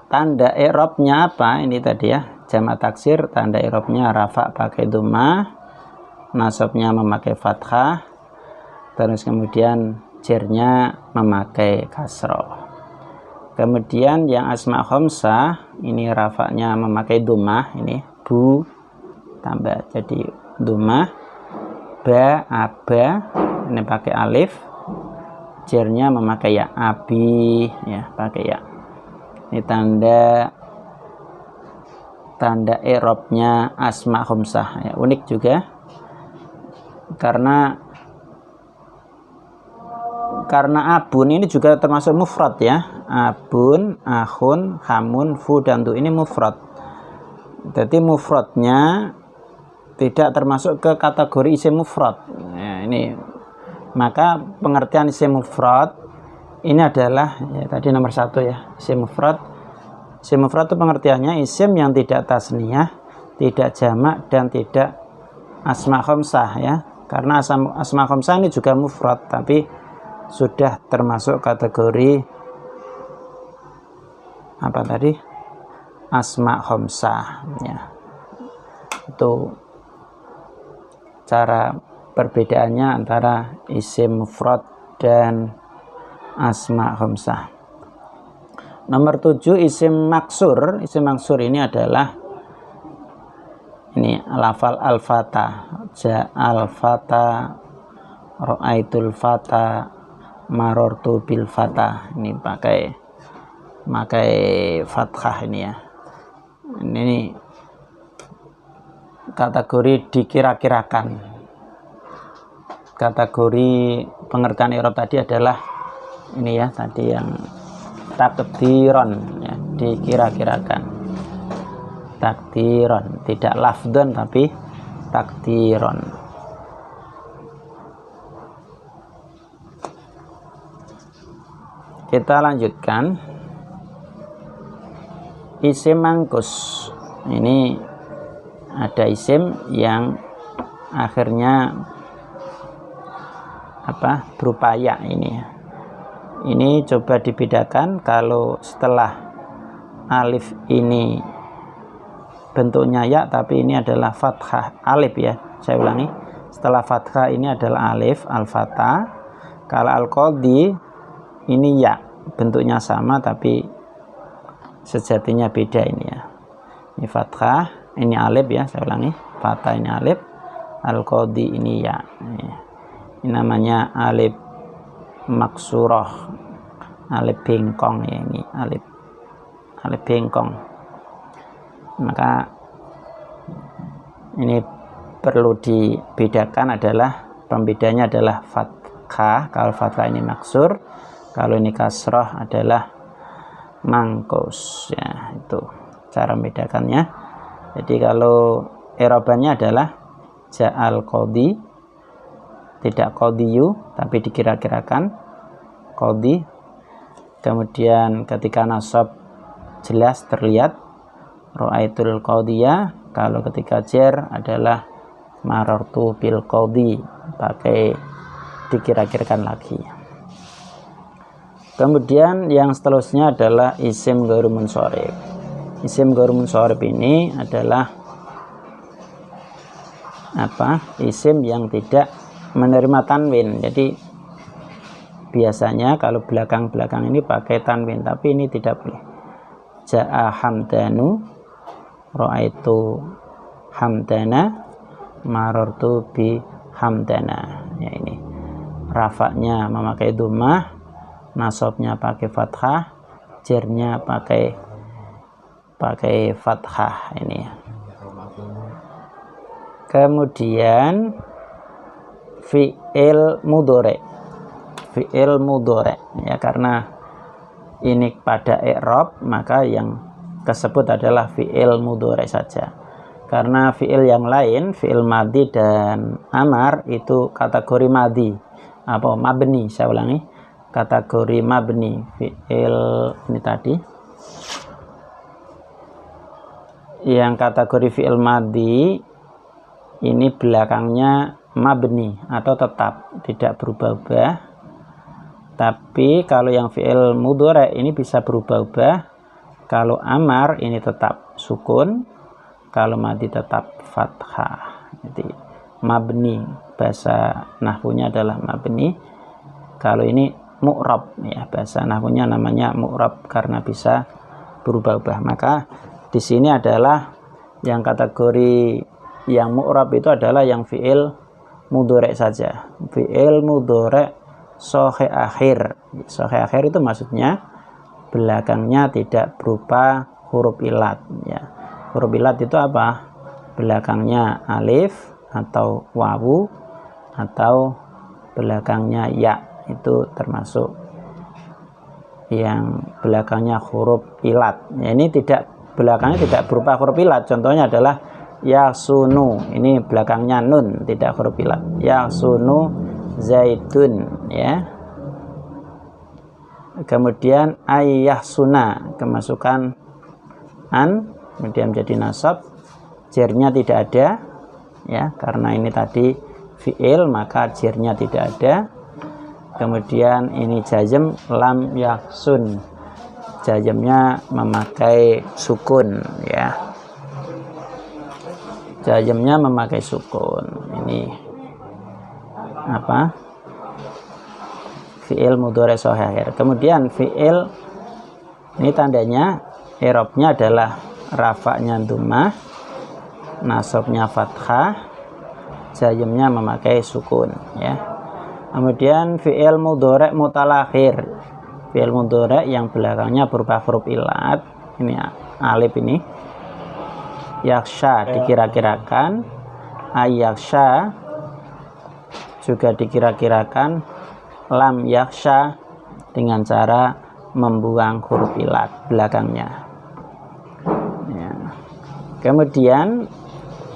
Tanda i'rabnya apa? Ini tadi ya, jamak taksir, tanda i'rabnya rafa pakai dhammah, nasabnya memakai fathah, terus kemudian jirnya memakai kasroh. Kemudian yang asma khamsah ini rafanya memakai dhammah, ini bu tambah jadi dhammah, ba, aba ini pakai alif, jirnya memakai ya, abi ya pakai ya. Ini tanda i'rabnya asma khamsah ya, unik juga karena abun ini juga termasuk mufrad ya. Abun, akhun, hamun, fu dan tu ini mufrad. Jadi mufradnya tidak termasuk ke kategori isim mufrad ya, ini maka pengertian isim mufrad ini adalah ya, tadi nomor 1 ya, isim mufrad. Isim mufrad itu pengertiannya isim yang tidak tasniyah, tidak jamak, dan tidak asma khamsah ya. Karena asma khamsah ini juga mufrad, tapi sudah termasuk kategori apa tadi? Asma khamsah ya. Itu cara perbedaannya antara isim mufrad dan asma khamsah. Nomor 7 isim maksur. Isim maksur ini adalah ini lafal al-fata, ja al-fata, ra'aitul fata, marortu bil fata. Ini pakai fathah ini ya. Ini kategori dikira-kirakan. Kategori pengertian i'rab tadi adalah ini ya, tadi yang takdiron ya, dikira-kirakan. Takdiron, tidak lafdon tapi takdiron. Kita lanjutkan isim mangkus. Ini ada isim yang akhirnya apa? Berupa ya ini ya. Ini coba dibedakan, kalau setelah alif ini bentuknya ya, tapi ini adalah fathah alif ya. Saya ulangi, setelah fathah ini adalah alif, al-fatah. Kalau al-qadhi ini ya, bentuknya sama tapi sejatinya beda ini ya. Ini fathah, ini alif ya, saya ulangi, fathah ini alif, al-qadhi ini ya. Ini namanya alif maksurah, alif bengkong ya, ini alif bengkong. Maka ini perlu dibedakan, adalah pembedanya adalah fathah. Kalau fathah ini maksur, kalau ini kasrah adalah mangkus ya. Itu cara membedakannya. Jadi kalau i'rabannya adalah ja'al qadhi, tidak qadhiyu tapi dikira-kirakan qadhi. Kemudian ketika nasab jelas terlihat ra'aitul qadhiya. Kalau ketika jar adalah marartu bil qadhi, pakai dikira-kirakan lagi. Kemudian yang seterusnya adalah isim ghairu munsharif. Isim ghairu munsharif ini adalah apa? Isim yang tidak menerima tanwin. Jadi biasanya kalau belakang-belakang ini pakai tanwin, tapi ini tidak boleh. Ja'a hamdanu, ra'aitu hamdana, marartu bi hamdana. Ya, ini rafa'nya memakai dhammah, nasabnya pakai fathah, jarnya pakai fathah ini. Kemudian fi'il mudhari. Fi'il mudhari ya, karena ini pada i'rab maka yang tersebut adalah fi'il mudhari saja. Karena fi'il yang lain, fi'il madhi dan amar itu kategori madhi, apa mabni, saya ulangi, kategori mabni. Fi'il ini tadi yang kategori fi'il madhi ini belakangnya mabni atau tetap, tidak berubah-ubah. Tapi kalau yang fi'il mudhari ini bisa berubah-ubah. Kalau amar ini tetap sukun, kalau madhi tetap fathah. Jadi mabni, bahasa nahwunya adalah mabni. Kalau ini mu'rab ya, bahasa nahwunya namanya mu'rab karena bisa berubah-ubah. Maka di sini adalah yang kategori yang mu'rab itu adalah yang fi'il mudhari saja. Fi'il mudhari sahih akhir. Sahih akhir itu maksudnya belakangnya tidak berupa huruf ilat ya. Huruf ilat itu apa? Belakangnya alif atau wawu atau belakangnya ya, itu termasuk yang belakangnya huruf ilat ya. Ini tidak, belakangnya tidak berupa huruf ilat. Contohnya adalah yasunu, ini belakangnya nun, tidak huruf ilat. Yasunu zaitun ya. kemudian ayyahsuna kemasukan an, kemudian menjadi nasab, jernya tidak ada ya, karena ini tadi fi'il maka jernya tidak ada. Kemudian ini jazm lam yahsun, jazmnya memakai sukun ya, jazmnya memakai sukun. Ini apa, fi'il mudhari' shahih akhir. Kemudian fi'il ini tandanya i'rabnya adalah rafa'nya dhammah, nasabnya fathah, jazmnya memakai sukun ya. Kemudian fi'il mudhari' mutalakhir, fi'il mudhari' yang belakangnya berupa huruf ilat, ini alif ini, yaksha dikira-kirakan, ayaksha juga dikira-kirakan, lam yaksha dengan cara membuang huruf ilat belakangnya ya. Kemudian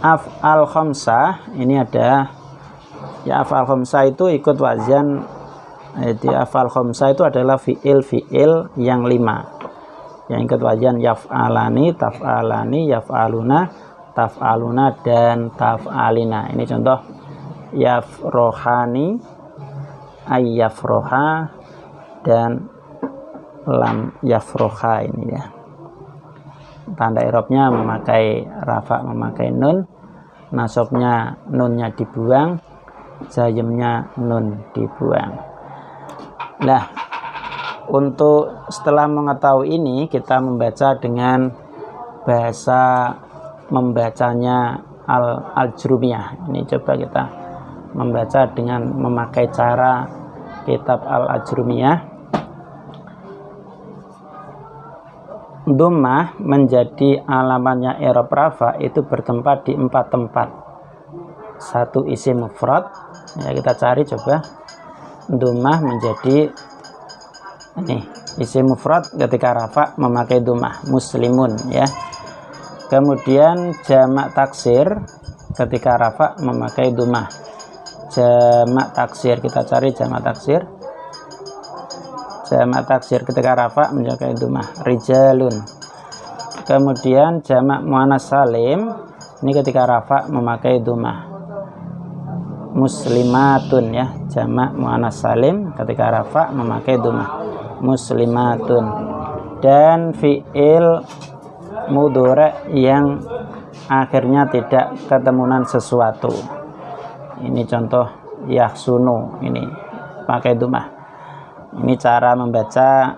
af'al khamsah ini ada ya, af'al khamsah itu ikut wazan. Jadi af'al khamsah itu adalah fi'il yang 5 yang ikut wazan yaf'alani, taf'alani, yaf'aluna, taf'aluna, dan taf'alina. Ini contoh yafrohani, ayyafroha, dan lam yafroha. Ini ya, tanda i'rabnya memakai rafa, memakai nun, nasabnya nunnya dibuang, jazmnya nun dibuang. Nah, untuk setelah mengetahui ini, kita membaca dengan bahasa membacanya al-Ajrumiyah. Ini coba kita membaca dengan memakai cara kitab al-Ajrumiyah. Dhammah menjadi alamannya i'rab rafa itu bertempat di 4 tempat. Satu isim mufrad ya, kita cari coba. Dhammah menjadi ini isim mufrad ketika rafa memakai dhammah, muslimun ya. Kemudian jamak taksir ketika rafa memakai dhammah, jamak taksir, kita cari jamak taksir. Jamak taksir ketika rafa memakai dhammah, rijalun. Kemudian jamak muannas salim ini ketika rafa memakai dhammah, muslimatun ya. Jamak muannas salim ketika rafa memakai dhammah, muslimatun. Dan fi'il mudhari' yang akhirnya tidak ketemunan sesuatu, ini contoh yahsunu, ini pakai dhammah. Ini cara membaca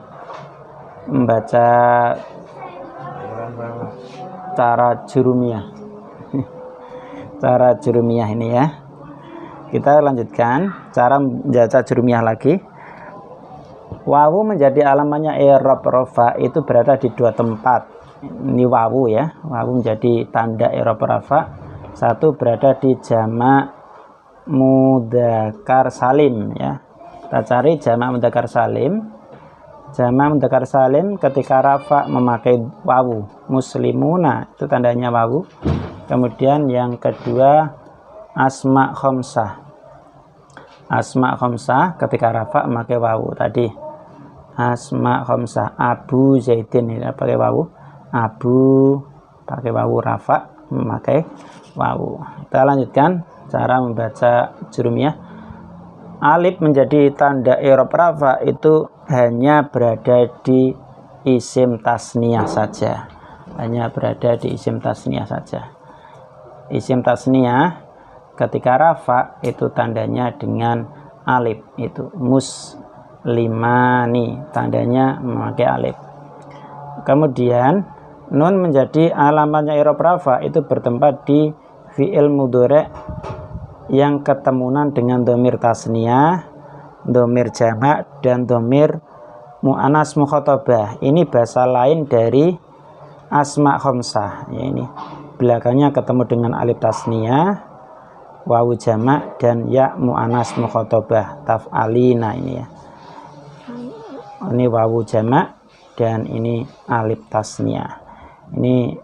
cara jurumiyah cara jurumiyah ini ya. Kita lanjutkan cara membaca jurumiyah lagi. Wawu menjadi alamannya i'rab rafa itu berada di 2 tempat. Ini wawu ya, wawu menjadi tanda i'rab rafa. Satu berada di jamak mudzakkar salim ya. Kita cari jamak mudzakkar salim. Jamak mudzakkar salim ketika rafa memakai wawu, muslimuna itu tandanya wawu. Kemudian yang kedua asma khamsah. Asma khamsah ketika rafa memakai wawu tadi. Asma khamsah, Abu Zaidin ini pakai wawu, Abu pakai wawu, rafa memakai wawu. Kita lanjutkan cara membaca jurumiyah. Alif menjadi tanda i'rab rafa itu hanya berada di isim tasniyah saja. Hanya berada di isim tasniyah saja. Isim tasniyah ketika rafa itu tandanya dengan alif, itu muslimani, tandanya memakai alif. Kemudian nun menjadi alamatnya i'rab rafa itu bertempat di fi'il mudhari' yang ketemunan dengan dhamir tasniyah, dhamir jamak, dan dhamir mu'annas mukhatabah. Ini bahasa lain dari asma khamsah ya, ini belakangnya ketemu dengan alif tasniyah, wawu jamak, dan ya mu'annas mukhatabah, taf'alina. Ini ya, ini wawu jamak dan ini alif tasniyah. Ini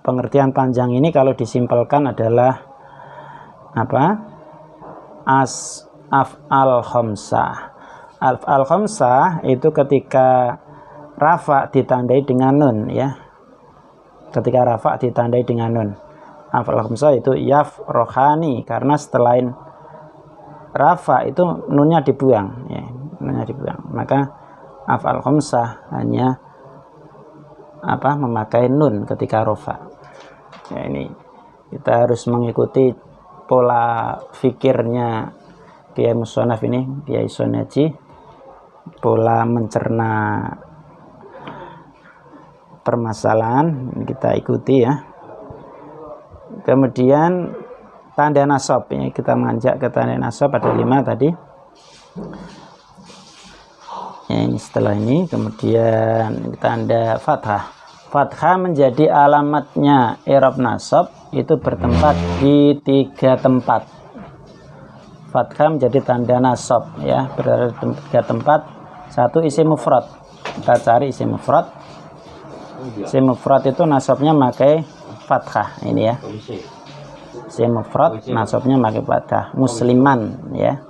pengertian panjang ini kalau disimpelkan adalah apa? Af'al khamsah. Af'al khamsah itu ketika rafa ditandai dengan nun ya. Ketika rafa ditandai dengan nun. Af'al khamsah itu yafrohani, karena setelah rafa itu nunnya dibuang ya, nunnya dibuang. Maka af'al khamsah hanya memakai nun ketika rafa. Ya, ini kita harus mengikuti pola fikirnya Kiai Musonaf ini, Kiai Sonaji, pola mencerna permasalahan kita ikuti ya. Kemudian tanda nasab ya, kita mengajak ke tanda nasab, ada 5 tadi ya. Ini setelah ini kemudian tanda fathah. Fathah menjadi alamatnya i'rab nasab itu bertempat di 3 tempat. Fathah menjadi tanda nasab ya, berada di 3 tempat. 1, isim mufrad. Kita cari isim mufrad. Isim mufrad itu nasabnya pakai fathah ini ya. Isim mufrad nasabnya pakai fathah, musliman ya.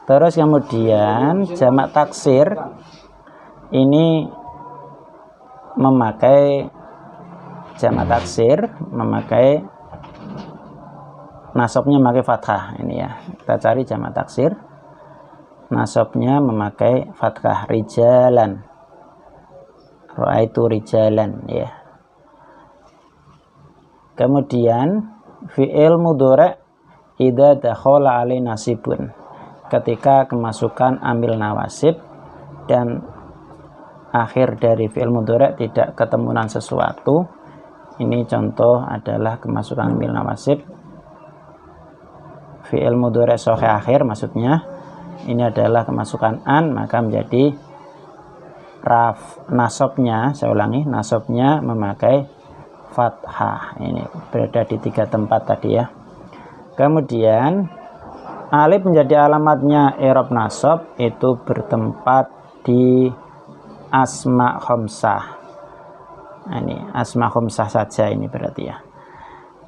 Terus kemudian jamak taksir ini memakai jamak taksir, memakai nasabnya memakai fathah ini ya. Kita cari jamak taksir, nasabnya memakai fathah, rijalan, ra'aitu rijalan ya. Kemudian fi'il mudhari' idza dakhala alai nasibun, ketika kemasukan amil nawasib dan akhir dari fi'il mudhari' tidak ketemuan sesuatu. Ini contoh adalah kemasukan amil nawasib, fi'il mudhari' sahih akhir maksudnya. Ini adalah kemasukan an, maka menjadi nasabnya, saya ulangi, nasabnya memakai fathah. Ini berada di 3 tempat tadi ya. Kemudian alif menjadi alamatnya i'rab nasab itu bertempat di asma khamsah. Nah, ini asma khamsah saja ini berarti ya.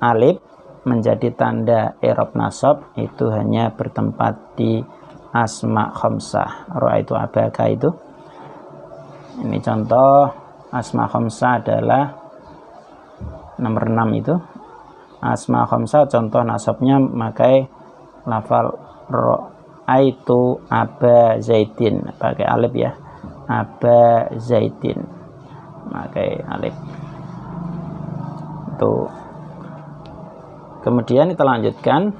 Alif menjadi tanda i'rab nasab itu hanya bertempat di asma khamsah. Ra'aitu abaka itu. Ini contoh asma khamsah adalah nomor 6 itu. Asma khamsah contoh nasabnya memakai lafal ra'aitu aba zaidin, pakai alif ya. Aba zaidin pakai alif. Tuh. Kemudian kita lanjutkan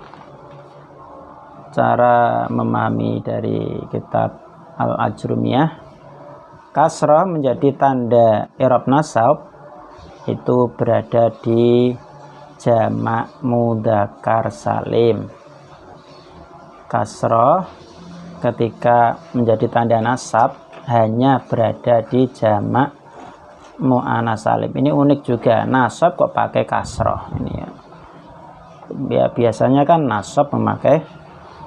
cara memahami dari kitab Al-Ajrumiyah. Kasrah menjadi tanda i'rab nasab itu berada di jamak mudzakkar salim. Kasrah ketika menjadi tanda nasab hanya berada di jamak mu'anats salim. Ini unik juga, nasab kok pakai kasrah ini ya. Biasanya kan nasab memakai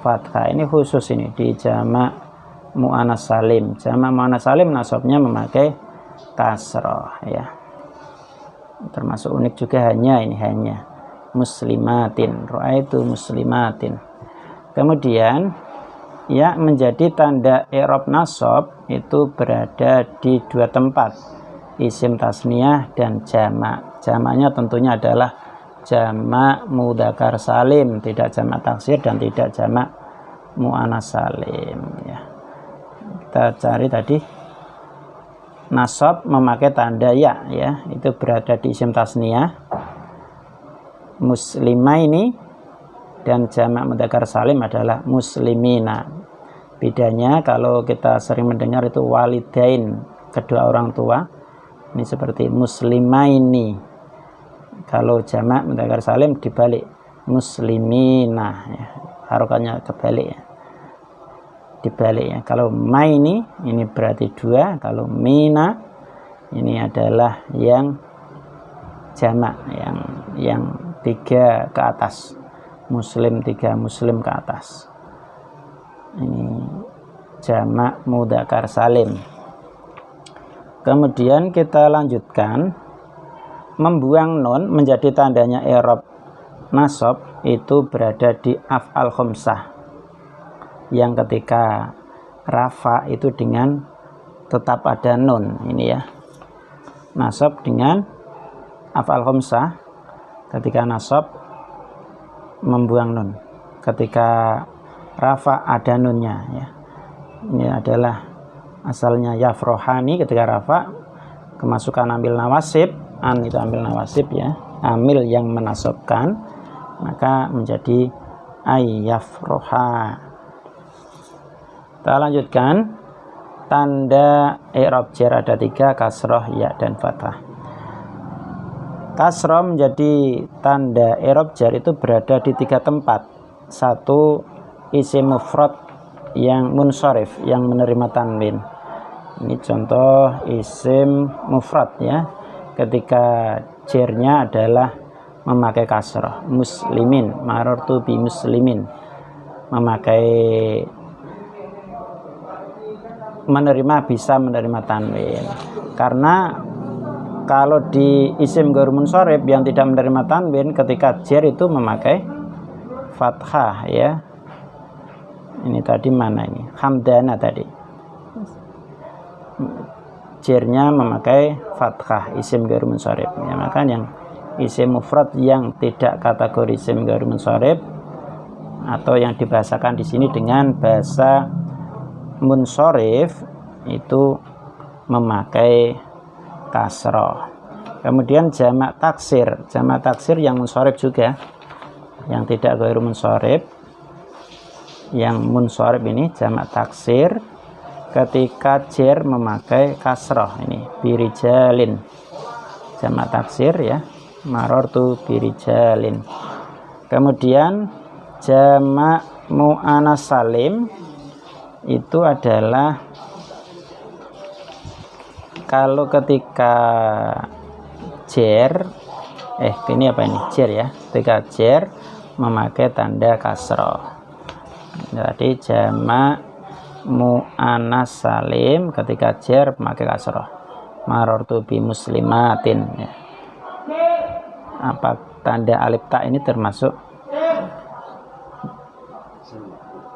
fathah, ini khusus ini di jamak mu'anats salim. Jamak mu'anats salim nasabnya memakai kasrah ya. Termasuk unik juga hanya muslimatin, ra'aitu muslimatin. Kemudian ya menjadi tanda i'rab nasab itu berada di 2 tempat, isim tasniyah dan jamak. Jamaknya tentunya adalah jamak mudzakkar salim, tidak jamak taksir dan tidak jamak mu'anats salim ya. Kita cari tadi nasab memakai tanda ya, itu berada di isim tasniyah muslimaini, dan jamak mudzakkar salim adalah muslimina. Bedanya kalau kita sering mendengar itu walidain, kedua orang tua, ini seperti muslimaini. Kalau jamak mudzakkar salim dibalik, muslimina ya. Harokatnya kebalik ya, dibalik ya. Kalau maini ini berarti 2, kalau mina ini adalah yang jamak, yang 3 ke atas, muslim 3 muslim ke atas. Ini jamak mudzakkar salim. Kemudian kita lanjutkan, membuang nun menjadi tandanya i'rab nasab itu berada di af'al khamsah, yang ketika rafa itu dengan tetap ada nun ini ya, nasab dengan af'al khamsah. Ketika nasab membuang nun, ketika rafa ada nunnya ya. Ini adalah asalnya yafrohani, ketika rafa kemasukan ambil nawasib, an itu ambil nawasib ya, amil yang menasabkan, maka menjadi ayyafroha. Kita lanjutkan. Tanda i'rab jar ada 3, kasroh, ya, dan fathah. Kasroh menjadi tanda i'rab jar itu berada di 3 tempat. 1, isim mufrad yang munsharif, yang menerima tanwin. Ini contoh isim mufrad ya, ketika jarnya adalah memakai kasroh. Muslimin, marartu bi muslimin, memakai menerima, bisa menerima tanwin. Karena kalau di isim ghair munsharif yang tidak menerima tanwin, ketika jar itu memakai fathah ya. Ini tadi mana ini? Hamdana tadi. Jarnya memakai fathah, isim ghair munsharif. Ya, maka yang isim mufrad yang tidak kategori isim ghair munsharif atau yang dibahasakan di sini dengan bahasa munsharif itu memakai kasroh. Kemudian jamak taksir yang munsharif juga, yang tidak ghair munsharif. Yang munsharif ini jamak taksir ketika jar memakai kasroh. Ini birijalin, jamak taksir ya, marartu birijalin. Kemudian jamak muannas salim itu adalah kalau ketika jar ini apa ini? Jar ya. Ketika jar memakai tanda kasroh. Jadi jamak muannas salim ketika jar memakai kasroh. Marartu bi muslimatin ya. Apa tanda alif ta ini termasuk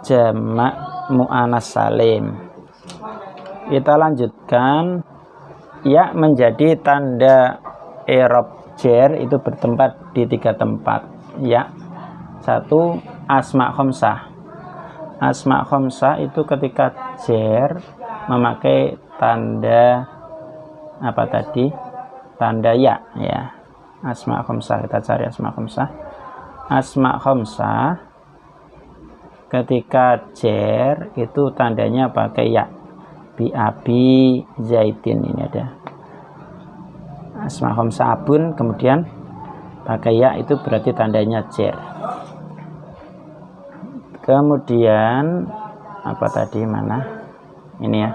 jamak muannas salim. Kita lanjutkan. Ya menjadi tanda i'rab jar itu bertempat di 3 tempat ya. 1, asma khamsah. Asma khamsah itu ketika jar memakai tanda apa tadi? Tanda ya ya. Asma khamsah, kita cari asma khamsah. Asma khamsah ketika jar itu tandanya pakai ya. Bi abi zaidin, ini ada asma khamsah abun, kemudian pakai ya, itu berarti tandanya jar. Kemudian apa tadi, mana ini ya,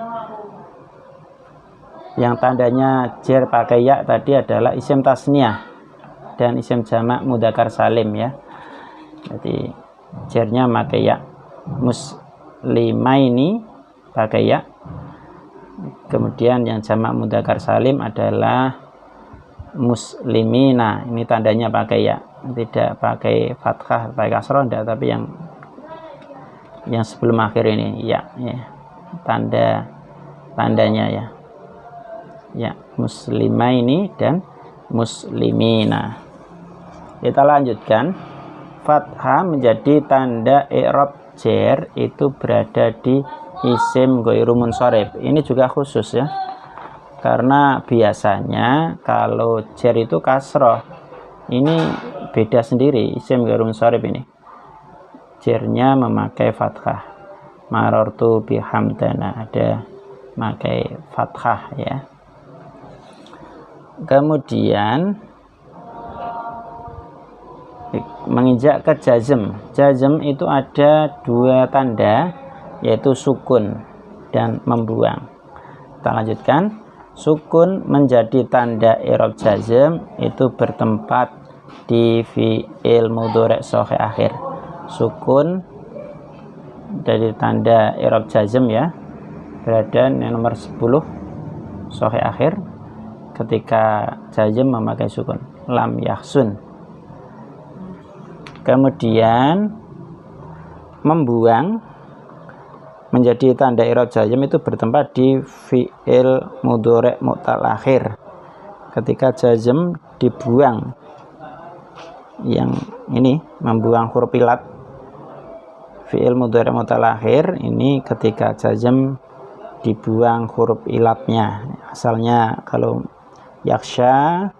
yang tandanya jar pakai ya tadi adalah isim tasniyah dan isim jamak mudzakkar salim ya. Jadi jarnya pakai ya. Muslimaini pakai ya. Kemudian yang jamak mudzakkar salim adalah muslimina, ini tandanya pakai ya, tidak pakai fathah, pakai kasroh enggak, tapi yang sebelum akhir ini ya, tandanya ya, ya, muslimaini dan muslimina. Kita lanjutkan. Fathah menjadi tanda i'rab jar itu berada di isim ghairu munsharif. Ini juga khusus ya, karena biasanya kalau jar itu kasroh, ini beda sendiri. Isim ghairu munsharif ini jarnya memakai fathah. Marartu bihamdana, ada memakai fathah ya. Kemudian menginjak ke jazm. Jazm itu ada 2 tanda, yaitu sukun dan membuang. Kita lanjutkan. Sukun menjadi tanda i'rab jazm itu bertempat di fi'il mudhari' shahih akhir. Sukun dari tanda i'rab jazm ya, berada nomor 10 shahih akhir ketika jazm memakai sukun. Lam yahsun. Kemudian membuang menjadi tanda i'rab jazm itu bertempat di fi'il mudhari' mu'tal akhir. Ketika jazm dibuang, yang ini membuang huruf ilat, fi'il mudhari' mu'tal akhir ini ketika jazm dibuang huruf ilatnya. Asalnya kalau yakhsha,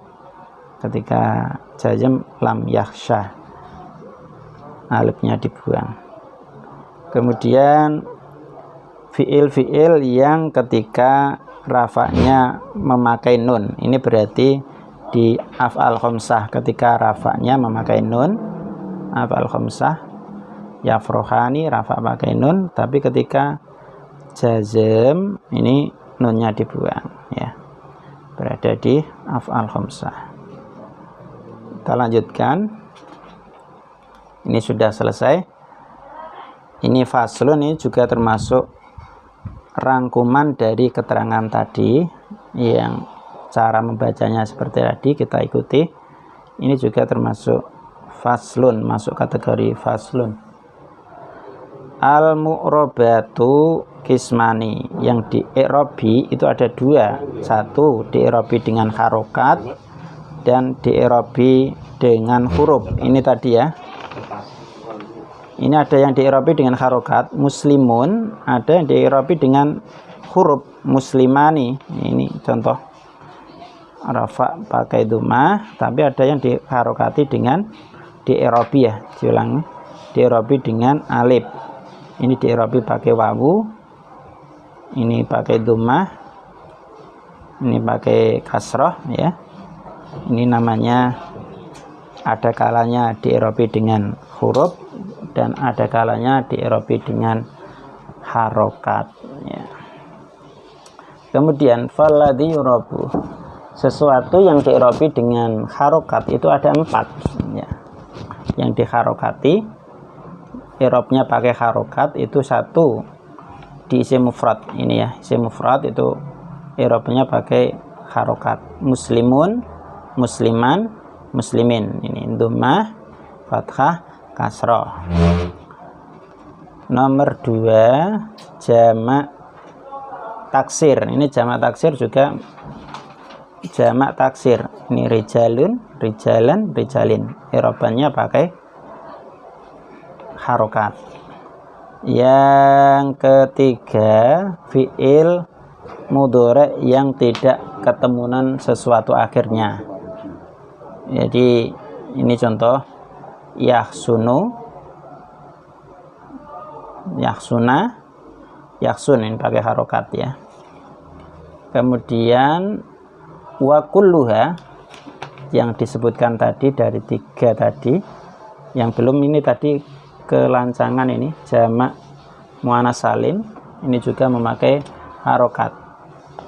ketika jazm lam yakhsha, alifnya dibuang. Kemudian fi'il yang ketika rafa'nya memakai nun, ini berarti di af'al khamsah ketika rafa'nya memakai nun, af'al khamsah yafrohani rafa' pakai nun, tapi ketika jazm ini nunnya dibuang, ya, berada di af'al khamsah. Kita lanjutkan, ini sudah selesai. Ini faslun, ini juga termasuk rangkuman dari keterangan tadi, yang cara membacanya seperti tadi kita ikuti. Ini juga termasuk faslun, masuk kategori faslun. Al-mu'robatu kismani, yang di i'robi itu ada dua. Satu di i'robi dengan harokat dan di i'robi dengan huruf. Ini tadi ya, ini ada yang di i'robi dengan harokat muslimun, ada yang di i'robi dengan huruf muslimani. Ini contoh rafa pakai dhammah, tapi ada yang diharokati dengan di i'robi, ya, diulangi, di i'robi dengan alif. Ini di i'robi pakai wawu, ini pakai dhammah, ini pakai kasroh, ya. Ini namanya ada kalanya di i'robi dengan huruf dan ada kalanya di i'robi dengan harokat, ya. Kemudian falladhi yurabu, sesuatu yang di i'robi dengan harokat itu ada 4, ya. Yang diharokati, i'robnya pakai harokat itu 1 di isim mufrad. Ini ya, isim mufrad itu i'robnya pakai harokat. Muslimun, musliman, muslimin. Ini dhammah, fathah, kasroh. Nomor 2 jamak taksir. Ini jamak taksir juga jamak taksir. Ini rijalun, rijalan, rijalin. I'robannya pakai harokat. Yang ketiga fi'il mudhari' yang tidak ketemuan sesuatu akhirnya. Jadi ini contoh yahsunu, yahsuna, yahsun, ini pakai harokat, ya. Kemudian wa kulluha, yang disebutkan tadi dari 3 tadi, yang belum ini tadi kelancangan, ini jamak muannats salim, ini juga memakai harokat.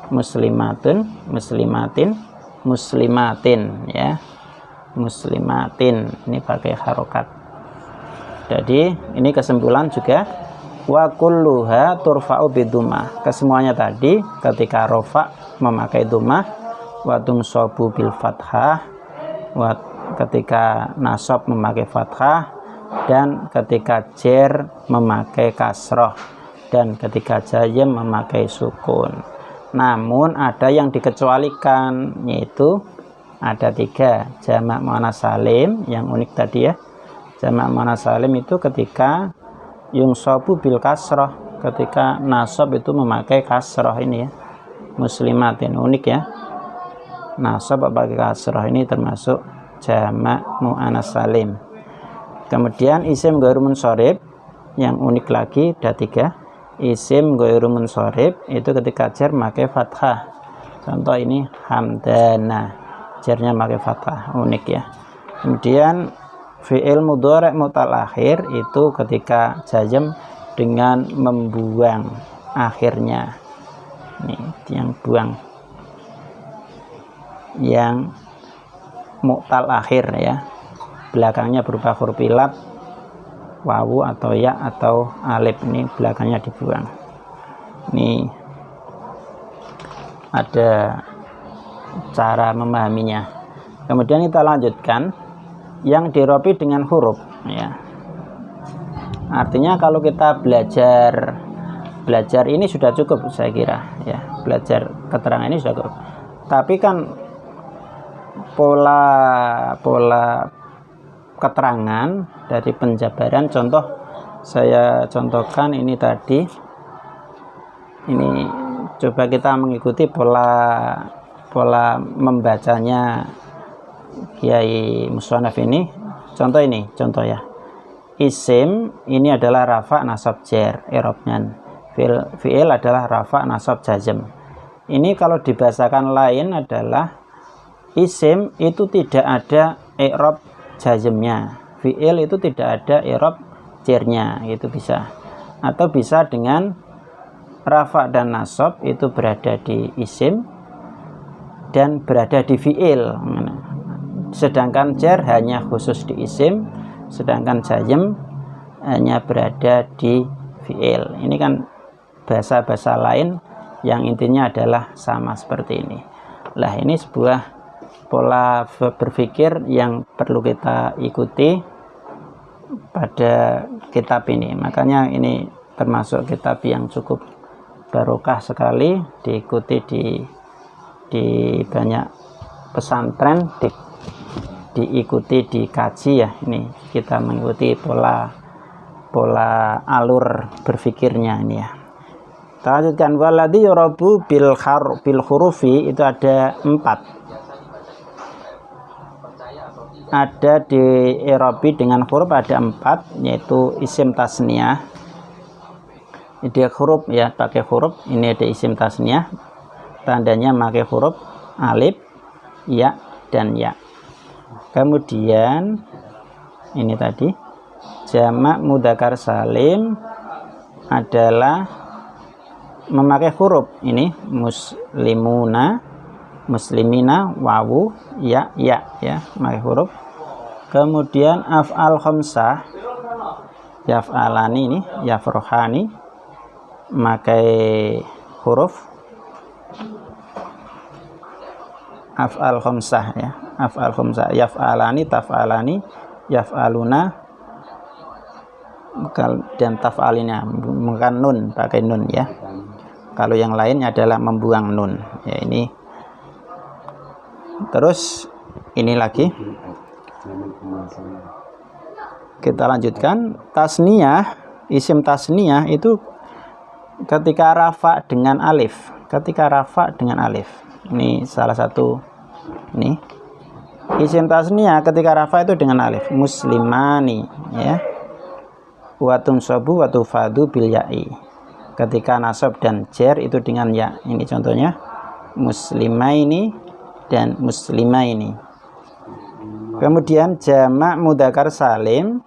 Muslimatun, muslimatin, muslimatin, ya, muslimatin, ini pakai harokat. Jadi ini kesimpulan juga wa kulluha turfa'u bidhammah, kesemuanya tadi ketika rofa memakai dhammah, wa tunsabu bil fathah, wa ketika nasab memakai fathah, dan ketika jer memakai kasroh, dan ketika jazm memakai sukun. Namun ada yang dikecualikan, yaitu ada 3 jamak muannats salim yang unik tadi, ya. Jamak muannats salim itu ketika yungsabu bil kasroh, ketika nasab itu memakai kasroh, ini ya, muslimatin, unik, ya. Nasab pakai kasroh ini termasuk jamak muannats salim. Kemudian isim ghairu munsharif yang unik lagi ada 3. Isim ghairu munsharif itu ketika jar pakai fathah. Contoh ini hamdana, jarnya pakai fathah, unik, ya. Kemudian fi'il mudhari' mu'tal akhir itu ketika jazm dengan membuang akhirnya. Ini yang buang, yang mu'tal akhir, ya, belakangnya berupa huruf ilat, wawu atau ya atau alif, ini belakangnya dibuang. Ini ada cara memahaminya. Kemudian kita lanjutkan yang dirobi dengan huruf, ya. Artinya kalau kita belajar belajar ini sudah cukup saya kira ya, belajar keterangan ini sudah cukup. Tapi kan pola keterangan dari penjabaran, contoh saya contohkan ini tadi, ini coba kita mengikuti pola membacanya Kiai Musonaf ini. Contoh ini, contoh ya, isim ini adalah rafa nasab jar i'rabnya, fi'il adalah rafa nasab jazm. Ini kalau dibahasakan lain adalah isim itu tidak ada i'rab jazmnya, fi'il itu tidak ada i'rab jarnya, itu bisa. Atau bisa dengan rafa dan nasab itu berada di isim dan berada di fi'il, sedangkan jar hanya khusus di isim, sedangkan jazm hanya berada di fi'il. Ini kan bahasa-bahasa lain yang intinya adalah sama seperti ini. Lah, ini sebuah pola berpikir yang perlu kita ikuti pada kitab ini. Makanya ini termasuk kitab yang cukup barokah sekali, diikuti di banyak pesantren, diikuti, dikaji ya. Ini kita mengikuti pola alur berpikirnya ini ya. Kita lanjutkan, waladhi yurabu bil hurufi itu ada 4. Ada di i'rabi dengan huruf ada 4, yaitu isim tasniyah. Dia huruf ya, pakai huruf. Ini ada isim tasniyah, tandanya pakai huruf alif, ya, dan ya. Kemudian ini tadi jamak mudzakkar salim adalah memakai huruf ini, muslimuna, muslimina, wawu, ya, memakai huruf. Kemudian af'al khamsah, yaf'alani ini, yafrohani, memakai huruf. Af'al khamsah ya, af'al khamsah, yaf'alani, taf'alani, yaf'aluna, dan taf'alina, bukan nun, pakai nun ya. Kalau yang lain adalah membuang nun ya. Ini terus ini lagi kita lanjutkan, tasniyah, isim tasniyah itu ketika rafa dengan alif, ini salah satu, ini isim tasniyah ketika rafa itu dengan alif, muslimani ya, wa tunsabu wa tufadu bil ya'i, ketika nasab dan jar itu dengan ya. Ini contohnya muslimaini dan muslimaini. Kemudian jamak mudzakkar salim,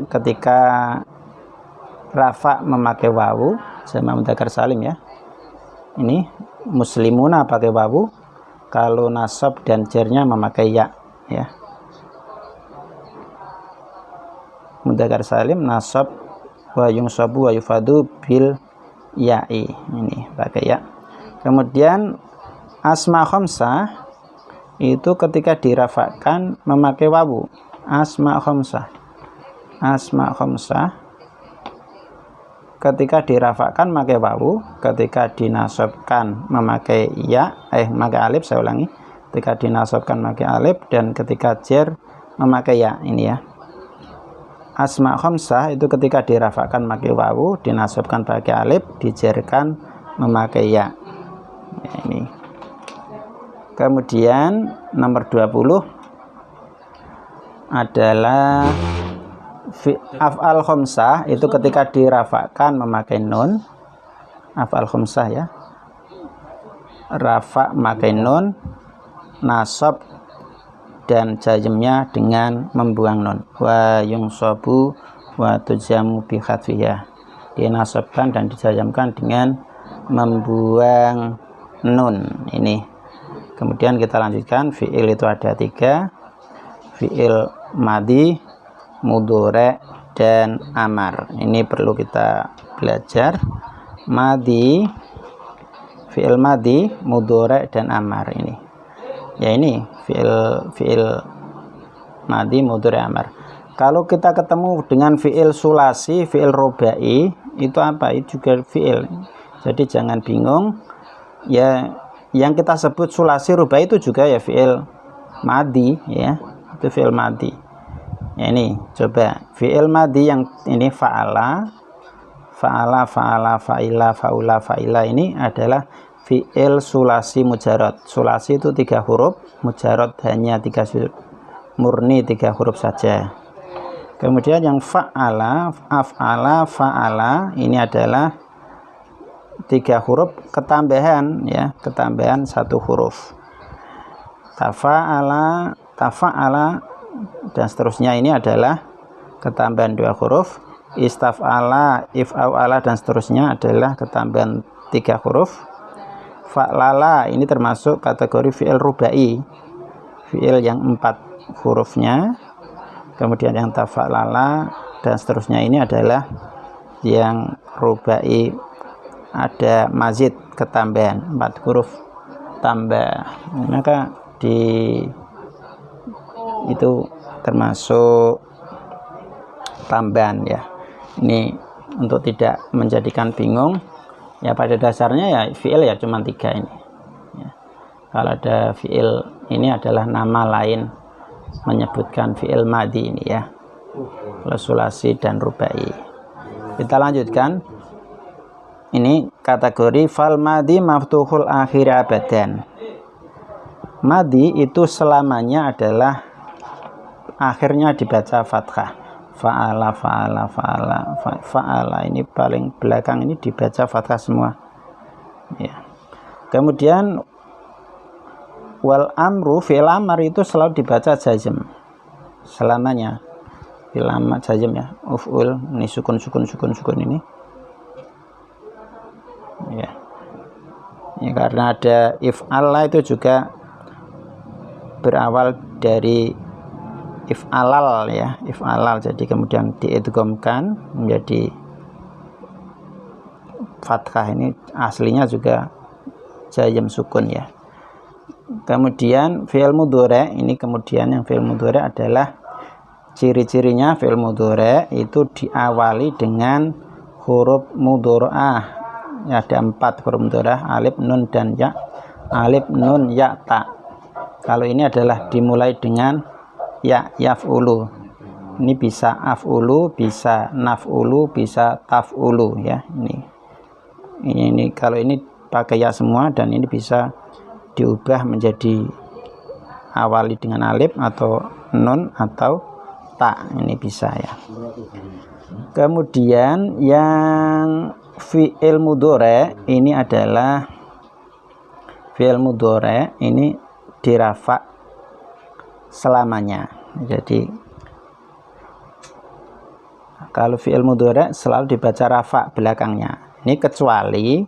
ketika rafa memakai wawu, jamak mudzakkar salim ya. Ini muslimuna pakai wawu, kalau nasab dan jarnya memakai ya. Mudzakkar salim nasab wa yunsabu wa yufadu bil ya'i, ini pakai ya. Kemudian asma khamsah itu ketika dirafakan memakai wawu, asma khamsah ketika dirafakan memakai wawu, ketika dinasabkan memakai ya, memakai alif, saya ulangi, ketika dinasabkan memakai alif, dan ketika jar memakai ya. Ini ya, asma khamsah itu ketika dirafakan memakai wawu, dinasabkan pakai alif, dijarkan memakai ya. Ini. Kemudian nomor 20 adalah af'al khamsah itu ketika dirafakan memakai nun, af'al khamsah ya, rafa memakai nun, nasab dan jazmnya dengan membuang nun, wa yunsabu wa tujamu bi khatfiyah, dinasabkan dan dijazmkan dengan membuang nun. Ini. Kemudian kita lanjutkan, fi'il itu ada 3, fi'il madi, mudhari, dan amar. Ini perlu kita belajar. Madi, fi'il madi, mudhari, dan amar. Ini ya, ini fi'il madi, mudhari, amar. Kalau kita ketemu dengan fi'il sulasi, fi'il robai, itu apa? Itu juga fi'il. Jadi jangan bingung. Ya, yang kita sebut sulasi robai itu juga ya fi'il madi, ya. Itu fi'il madi. Ya, ini coba fi'il madi yang ini fa'ala, fa'ila, fa'ila ini adalah fi'il sulasi mujarad. Sulasi itu 3 huruf, mujarad hanya 3 huruf, murni 3 huruf saja. Kemudian yang fa'ala, af'ala, fa'ala ini adalah 3 huruf ketambahan, ya, ketambahan 1 huruf. Tafa'ala, tafa'ala dan seterusnya ini adalah ketambahan 2 huruf. Istaf'ala, if'ala dan seterusnya adalah ketambahan 3 huruf. Fa'lala ini termasuk kategori fi'il rubai, fi'il yang 4 hurufnya. Kemudian yang tafa'lala dan seterusnya ini adalah yang rubai, ada mazid, ketambahan 4 huruf tambah, maka itu termasuk tambahan, ya. Ini untuk tidak menjadikan bingung, ya, pada dasarnya ya fi'il ya cuma 3 ini, ya. Kalau ada fi'il ini adalah nama lain menyebutkan fi'il madi ini, ya, sulasi dan rubai. Kita lanjutkan. Ini kategori fal madi maftuhul akhir abadan. Madi itu selamanya adalah akhirnya dibaca fathah. Fa'ala, fa'ala, fa'ala, fa'ala ini paling belakang ini dibaca fathah semua, ya. Kemudian wal amru, fi'il amar itu selalu dibaca jazm selamanya. Fi'il amar jazm, ya. Uf'ul ini sukun ini, ya. Ya, karena ada if'ala itu juga berawal dari if'alal, ya, if'alal, jadi kemudian diidghamkan menjadi fathah. Ini aslinya juga jazm sukun, ya. Kemudian fi'il mudhari ini, kemudian yang fi'il mudhari adalah ciri-cirinya fi'il mudhari itu diawali dengan huruf mudhari'ah, ya, ada 4 huruf mudhari'ah, alif, nun, dan ya. Alif, nun, ya, ta. Kalau ini adalah dimulai dengan ya, yaf'ulu. Ini bisa af'ulu, bisa naf'ulu, bisa taf'ulu, ya. Ini kalau ini pakai ya semua, dan ini bisa diubah menjadi awali dengan alif atau nun atau ta, ini bisa, ya. Kemudian yang fi'il mudhari ini adalah fi'il mudhari ini dirafa selamanya. Jadi kalau fi'il mudhari selalu dibaca rafa belakangnya. Ini kecuali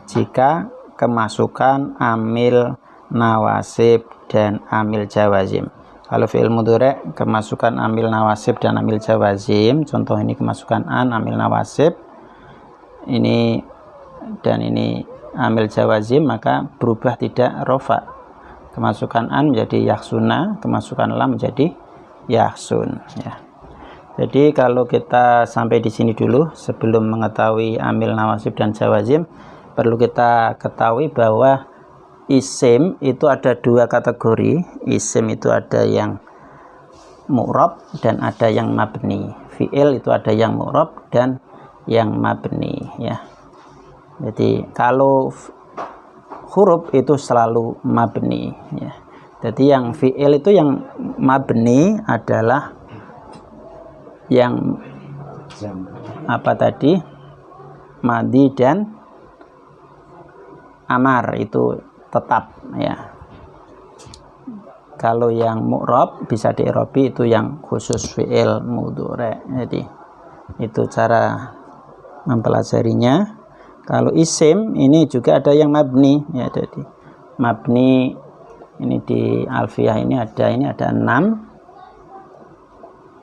jika kemasukan amil nawasib dan amil jawazim. Kalau fi'il mudhari kemasukan amil nawasib dan amil jawazim, contoh ini kemasukan an, amil nawasib ini, dan ini amil jawazim, maka berubah tidak rofa. Kemasukan an menjadi yaksuna, kemasukan lam menjadi yaksun, ya. Jadi kalau kita sampai di sini dulu, sebelum mengetahui amil nawasib dan jawazim, perlu kita ketahui bahwa isim itu ada 2 kategori. Isim itu ada yang mu'rab dan ada yang mabni. Fi'il itu ada yang mu'rab dan yang mabni, ya. Jadi kalau huruf itu selalu mabni, ya. Jadi yang fi'il itu yang mabni adalah yang apa tadi, madi dan amar itu tetap, ya. Kalau yang mu'rab bisa di'irobi itu yang khusus fi'il mudhari. Jadi itu cara mempelajarinya. Kalau isim ini juga ada yang mabni, ya. Jadi mabni ini di alfiyah ini ada 6.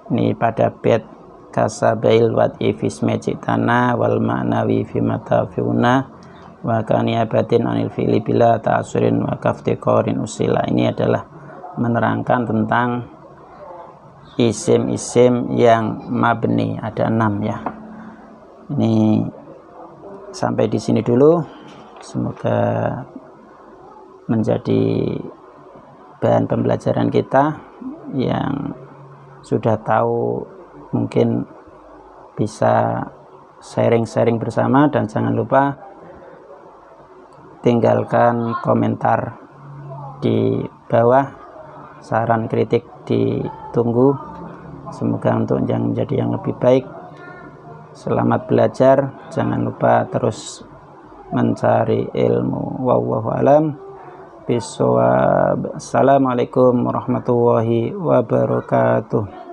Ini pada bait kasabail wad'i fisme citana wal ma'nawi fi matafiuna wa kaniabatin anil fi'li bila ta'asurin wa kaftiqorin usila. Ini adalah menerangkan tentang isim-isim yang mabni, ada 6 ya. Ini sampai di sini dulu, semoga menjadi bahan pembelajaran kita. Yang sudah tahu mungkin bisa sharing-sharing bersama, dan jangan lupa tinggalkan komentar di bawah, saran kritik ditunggu, semoga untuk yang menjadi yang lebih baik. Selamat belajar, jangan lupa terus mencari ilmu. Wallahu alam bisawab. Assalamualaikum warahmatullahi wabarakatuh.